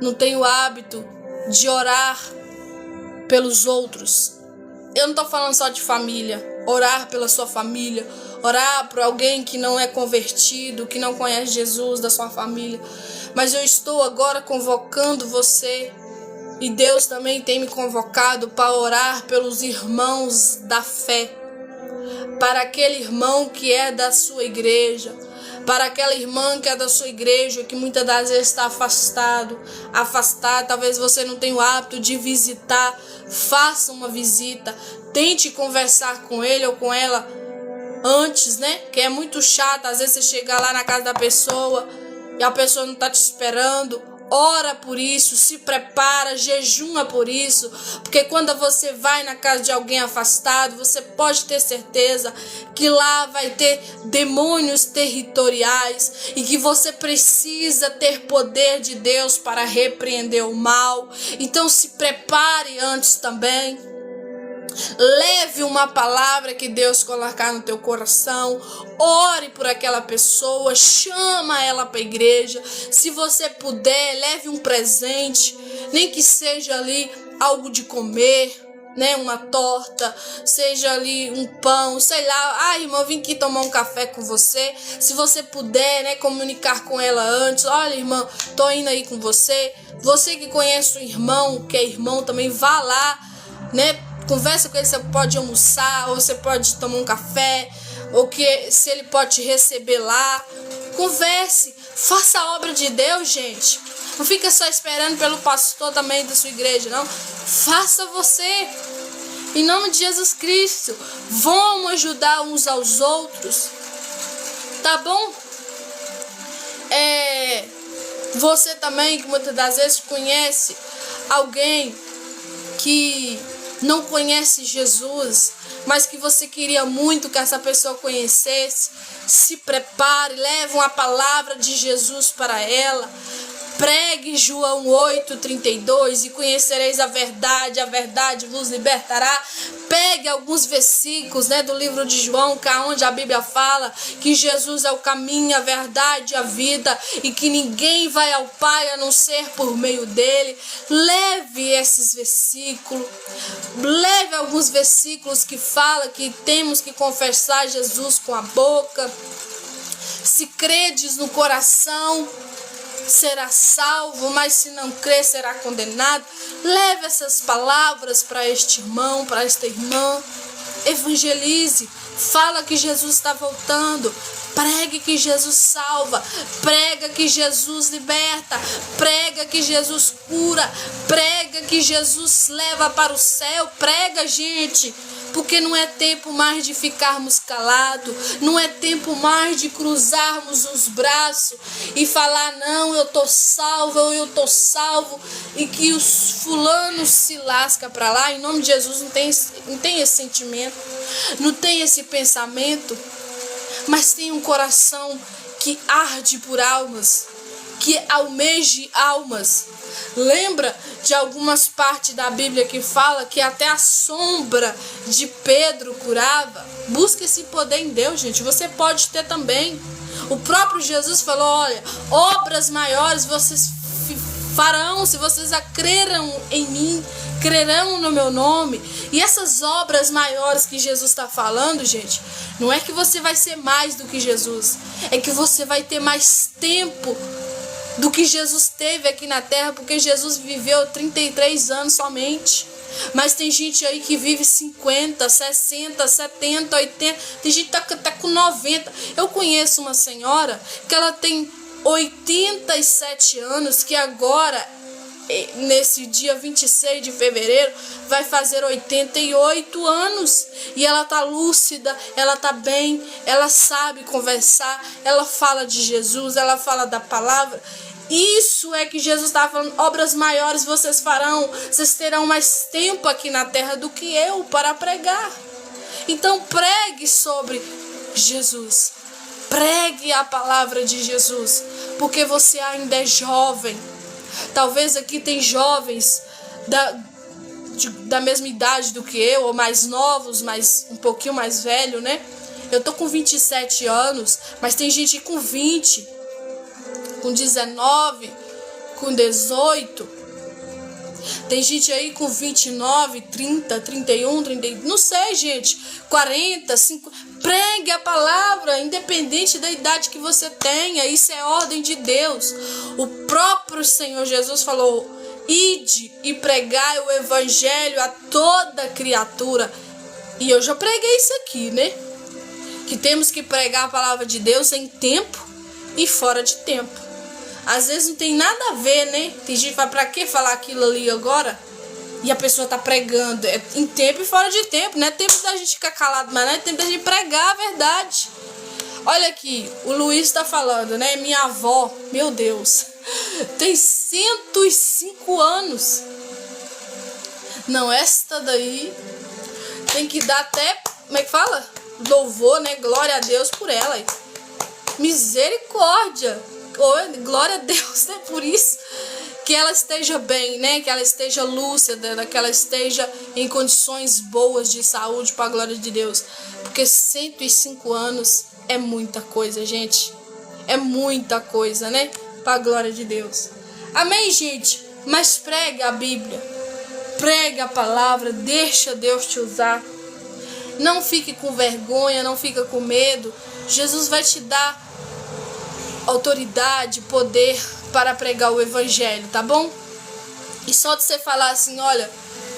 não tenha o hábito de orar pelos outros. Eu não estou falando só de família. Orar pela sua família, orar por alguém que não é convertido, que não conhece Jesus da sua família. Mas eu estou agora convocando você, e Deus também tem me convocado para orar pelos irmãos da fé, para aquele irmão que é da sua igreja, para aquela irmã que é da sua igreja, que muitas das vezes está afastada. Talvez você não tenha o hábito de visitar. Faça uma visita, tente conversar com ele ou com ela antes, né? Que é muito chato, às vezes você chega lá na casa da pessoa e a pessoa não está te esperando. Ora por isso, se prepara, jejuma por isso, porque quando você vai na casa de alguém afastado, você pode ter certeza que lá vai ter demônios territoriais e que você precisa ter poder de Deus para repreender o mal. Então se prepare antes também. Leve uma palavra que Deus colocar no teu coração. Ore por aquela pessoa. Chama ela para a igreja. Se você puder, leve um presente. Nem que seja ali algo de comer. né, uma torta, seja ali um pão, sei lá, irmã, eu vim aqui tomar um café com você, se você puder, né, comunicar com ela antes, olha, irmã, tô indo aí com você que conhece o irmão, que é irmão também, vá lá, né, conversa com ele, você pode almoçar, ou você pode tomar um café, ou que se ele pode te receber lá, converse, faça a obra de Deus, gente. Não fica só esperando pelo pastor também da sua igreja, não. Faça você. Em nome de Jesus Cristo. Vamos ajudar uns aos outros. Tá bom? Você também, que muitas das vezes conhece alguém que não conhece Jesus, mas que você queria muito que essa pessoa conhecesse, se prepare, leve uma palavra de Jesus para ela. Pregue João 8:32 e conhecereis a verdade vos libertará. Pegue alguns versículos, né, do livro de João, que é onde a Bíblia fala que Jesus é o caminho, a verdade, a vida e que ninguém vai ao Pai a não ser por meio dele. Leve esses versículos, leve alguns versículos que fala que temos que confessar Jesus com a boca. Se credes no coração, será salvo, mas se não crer, será condenado. Leve essas palavras para este irmão, para esta irmã. Evangelize, fala que Jesus está voltando. Pregue que Jesus salva, prega que Jesus liberta, prega que Jesus cura, prega que Jesus leva para o céu. Prega, gente, porque não é tempo mais de ficarmos calados, não é tempo mais de cruzarmos os braços e falar, não, eu tô salvo, e que os fulanos se lasca para lá. Em nome de Jesus, não tem esse sentimento, não tem esse pensamento, mas tem um coração que arde por almas, que almeje almas. Lembra de algumas partes da Bíblia que fala que até a sombra de Pedro curava? Busque esse poder em Deus, gente. Você pode ter também. O próprio Jesus falou, olha, obras maiores vocês farão se vocês crerão em mim, crerão no meu nome. E essas obras maiores que Jesus está falando, gente, não é que você vai ser mais do que Jesus, é que você vai ter mais tempo do que Jesus teve aqui na terra, porque Jesus viveu 33 anos somente. Mas tem gente aí que vive 50, 60, 70, 80, tem gente que tá com 90. Eu conheço uma senhora que ela tem 87 anos, que agora, nesse dia 26 de fevereiro, vai fazer 88 anos. E ela tá lúcida, ela tá bem, ela sabe conversar, ela fala de Jesus, ela fala da palavra. Isso é que Jesus está falando, obras maiores vocês farão, vocês terão mais tempo aqui na terra do que eu para pregar. Então pregue sobre Jesus, pregue a palavra de Jesus, porque você ainda é jovem. Talvez aqui tem jovens da mesma idade do que eu, ou mais novos, mas um pouquinho mais velho, né? Eu tô com 27 anos, mas tem gente com 20, com 19, com 18. Tem gente aí com 29, 30, 31, 30, não sei, gente, 40, 50. Pregue a palavra, independente da idade que você tenha. Isso é ordem de Deus. O próprio Senhor Jesus falou, ide e pregai o evangelho a toda criatura. E eu já preguei isso aqui, né? Que temos que pregar a palavra de Deus em tempo e fora de tempo. Às vezes não tem nada a ver, né? Tem gente que fala, pra que falar aquilo ali agora? E a pessoa tá pregando em tempo e fora de tempo. Não é tempo da gente ficar calado, mas não é tempo da gente pregar a verdade. Olha aqui, o Luiz tá falando, né? Minha avó, meu Deus, tem 105 anos. Não, esta daí tem que dar até, como é que fala? Louvor, né? Glória a Deus por ela. Misericórdia. Glória a Deus, né? Por isso que ela esteja bem, né? Que ela esteja lúcida, que ela esteja em condições boas de saúde, para a glória de Deus. Porque 105 anos é muita coisa, gente. É muita coisa, né? Para a glória de Deus. Amém, gente? Mas pregue a Bíblia. Pregue a palavra, deixa Deus te usar. Não fique com vergonha, não fica com medo. Jesus vai te dar autoridade, poder para pregar o evangelho, tá bom? E só de você falar assim, olha,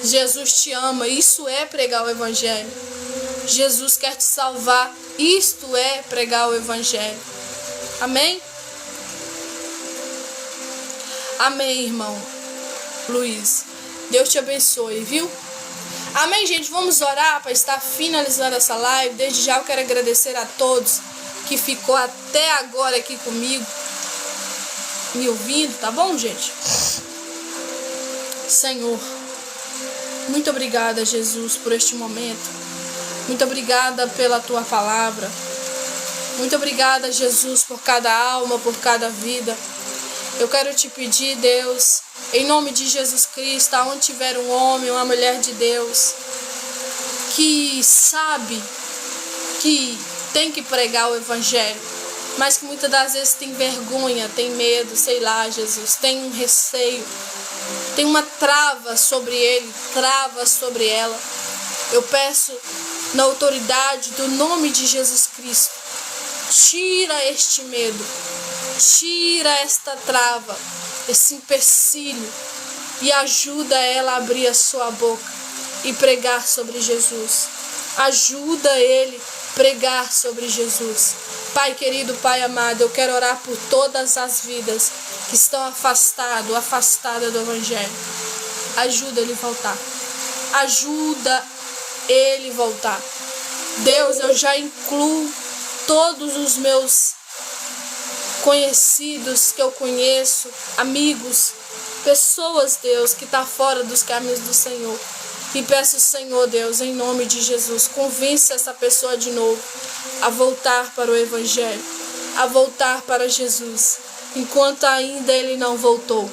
Jesus te ama, isso é pregar o evangelho. Jesus quer te salvar, isto é pregar o evangelho. Amém? Amém, irmão Luiz. Deus te abençoe, viu? Amém, gente? Vamos orar para estar finalizando essa live. Desde já eu quero agradecer a todos que ficou até agora aqui comigo, me ouvindo, tá bom, gente? Senhor, muito obrigada, Jesus, por este momento. Muito obrigada pela tua palavra. Muito obrigada, Jesus, por cada alma, por cada vida. Eu quero te pedir, Deus, em nome de Jesus Cristo, aonde tiver um homem, uma mulher de Deus, que sabe que tem que pregar o evangelho, mas que muitas das vezes tem vergonha, tem medo, sei lá, Jesus, tem um receio, tem uma trava sobre ele, trava sobre ela. Eu peço na autoridade do nome de Jesus Cristo, tira este medo, tira esta trava, esse empecilho, e ajuda ela a abrir a sua boca e pregar sobre Jesus. Ajuda ele a pregar sobre Jesus. Pai querido, Pai amado, eu quero orar por todas as vidas que estão afastadas do evangelho. Ajuda ele a voltar. Ajuda ele voltar. Deus, eu já incluo todos os meus conhecidos que eu conheço, amigos, pessoas, Deus, que está fora dos caminhos do Senhor. E peço, Senhor, Deus, em nome de Jesus, convença essa pessoa de novo a voltar para o evangelho, a voltar para Jesus, enquanto ainda ele não voltou.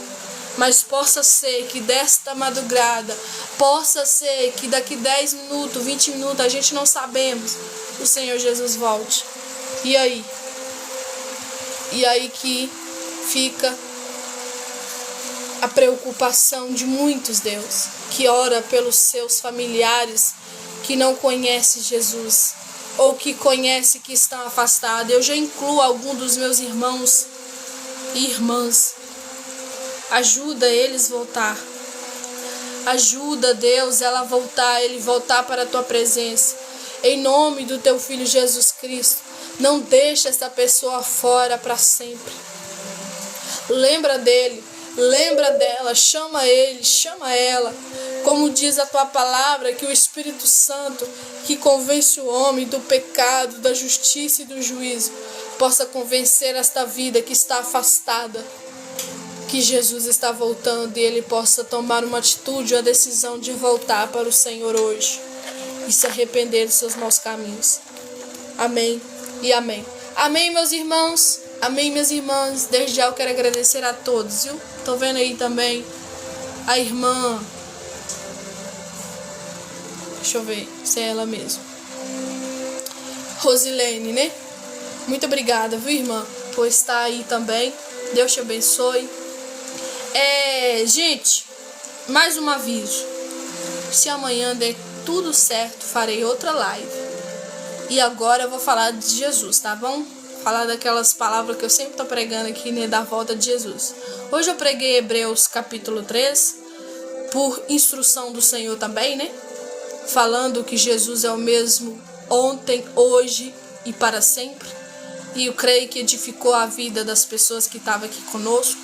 Mas possa ser que desta madrugada, possa ser que daqui 10 minutos, 20 minutos, a gente não sabemos, o Senhor Jesus volte. E aí? E aí que fica a preocupação de muitos, Deus, que ora pelos seus familiares que não conhecem Jesus, ou que conhecem que estão afastados. Eu já incluo algum dos meus irmãos e irmãs. Ajuda eles a voltar. Ajuda, Deus, ela a voltar, ele voltar para a tua presença. Em nome do teu Filho Jesus Cristo, não deixa essa pessoa fora para sempre. Lembra dele, lembra dela, chama ele, chama ela. Como diz a tua palavra, que o Espírito Santo, que convence o homem do pecado, da justiça e do juízo, possa convencer esta vida que está afastada, que Jesus está voltando, e ele possa tomar uma atitude, uma decisão de voltar para o Senhor hoje e se arrepender dos seus maus caminhos. Amém e amém. Amém, meus irmãos. Amém, minhas irmãs. Desde já eu quero agradecer a todos, viu? Tô vendo aí também a irmã. Deixa eu ver se é ela mesmo. Rosilene, né? Muito obrigada, viu, irmã, por estar aí também. Deus te abençoe. Gente, mais um aviso. Se amanhã der tudo certo, farei outra live. E agora eu vou falar de Jesus, tá bom? Falar daquelas palavras que eu sempre tô pregando aqui, né, da volta de Jesus. Hoje eu preguei Hebreus capítulo 3, por instrução do Senhor também, né? Falando que Jesus é o mesmo ontem, hoje e para sempre. E eu creio que edificou a vida das pessoas que estavam aqui conosco.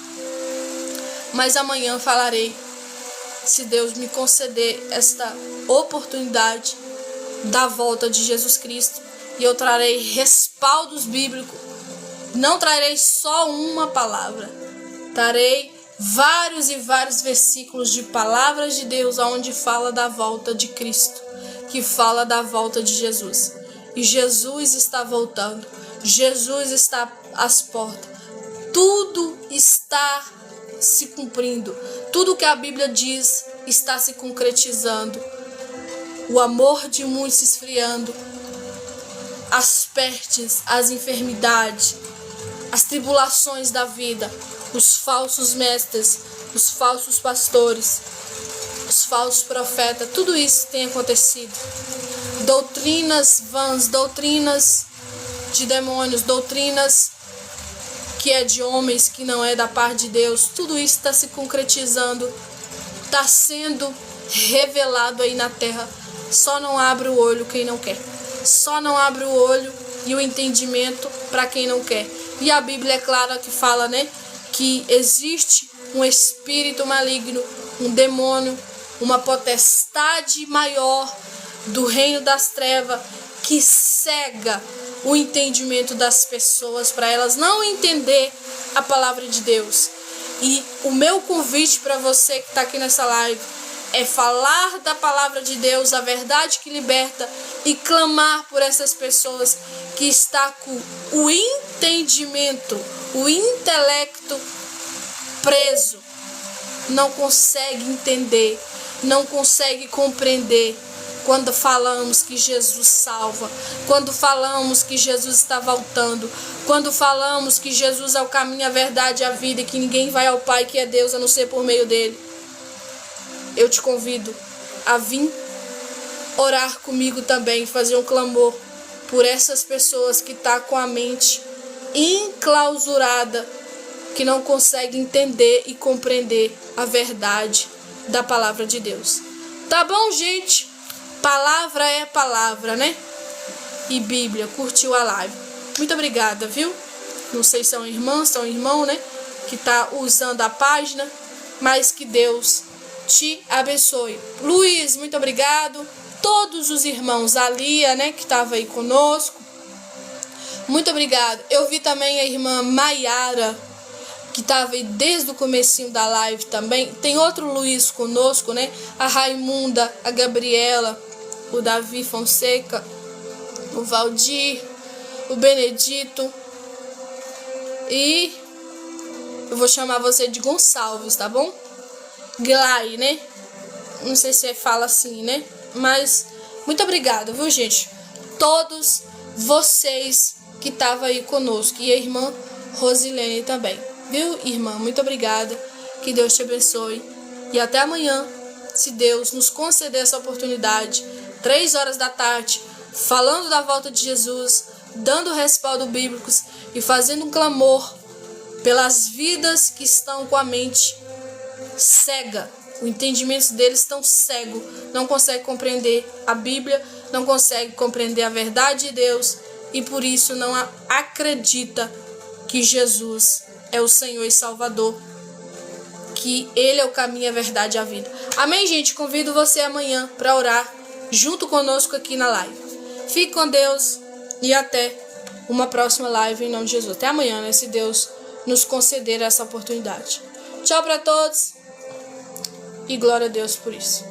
Mas amanhã falarei, se Deus me conceder esta oportunidade da volta de Jesus Cristo. E eu trarei respaldos bíblicos. Não trarei só uma palavra. Trarei vários e vários versículos de palavras de Deus onde fala da volta de Cristo, que fala da volta de Jesus. E Jesus está voltando. Jesus está às portas. Tudo está se cumprindo. Tudo que a Bíblia diz está se concretizando. O amor de muitos se esfriando. As pestes, as enfermidades, as tribulações da vida, os falsos mestres, os falsos pastores, os falsos profetas, tudo isso tem acontecido. Doutrinas vãs, doutrinas de demônios, doutrinas que é de homens, que não é da parte de Deus, tudo isso está se concretizando, está sendo revelado aí na terra. Só não abre o olho quem não quer. Só não abre o olho e o entendimento para quem não quer. E a Bíblia é clara que fala, né, que existe um espírito maligno, um demônio, uma potestade maior do reino das trevas que cega o entendimento das pessoas para elas não entender a palavra de Deus. E o meu convite para você que está aqui nessa live é falar da palavra de Deus, a verdade que liberta, e clamar por essas pessoas que estão com o entendimento, o intelecto preso, não consegue entender, não consegue compreender. Quando falamos que Jesus salva, quando falamos que Jesus está voltando, quando falamos que Jesus é o caminho, a verdade e a vida, e que ninguém vai ao Pai, que é Deus, a não ser por meio dele, eu te convido a vir orar comigo também, fazer um clamor por essas pessoas que estão com a mente enclausurada, que não conseguem entender e compreender a verdade da palavra de Deus. Tá bom, gente? Palavra é palavra, né? E Bíblia, curtiu a live. Muito obrigada, viu? Não sei se são irmãs, são irmão, né? Que tá usando a página, mas que Deus te abençoe. Luiz, muito obrigado. Todos os irmãos, a Lia, né, que estava aí conosco. Muito obrigado. Eu vi também a irmã Maiara, que estava aí desde o comecinho da live também. Tem outro Luiz conosco, né? A Raimunda, a Gabriela, o Davi Fonseca, o Valdir, o Benedito. E eu vou chamar você de Gonçalves, tá bom? Glai, né? Não sei se fala assim, né? Mas muito obrigada, viu, gente? Todos vocês que estavam aí conosco. E a irmã Rosilene também. Viu, irmã? Muito obrigada. Que Deus te abençoe. E até amanhã, se Deus nos conceder essa oportunidade, 3 horas da tarde, falando da volta de Jesus, dando respaldo bíblicos e fazendo um clamor pelas vidas que estão com a mente cega. O entendimento deles estão cego, não consegue compreender a Bíblia, não consegue compreender a verdade de Deus e por isso não acredita que Jesus é o Senhor e Salvador, que Ele é o caminho, a verdade e a vida. Amém, gente? Convido você amanhã para orar junto conosco aqui na live. Fique com Deus e até uma próxima live em nome de Jesus. Até amanhã, né? Se Deus nos conceder essa oportunidade. Tchau para todos e glória a Deus por isso.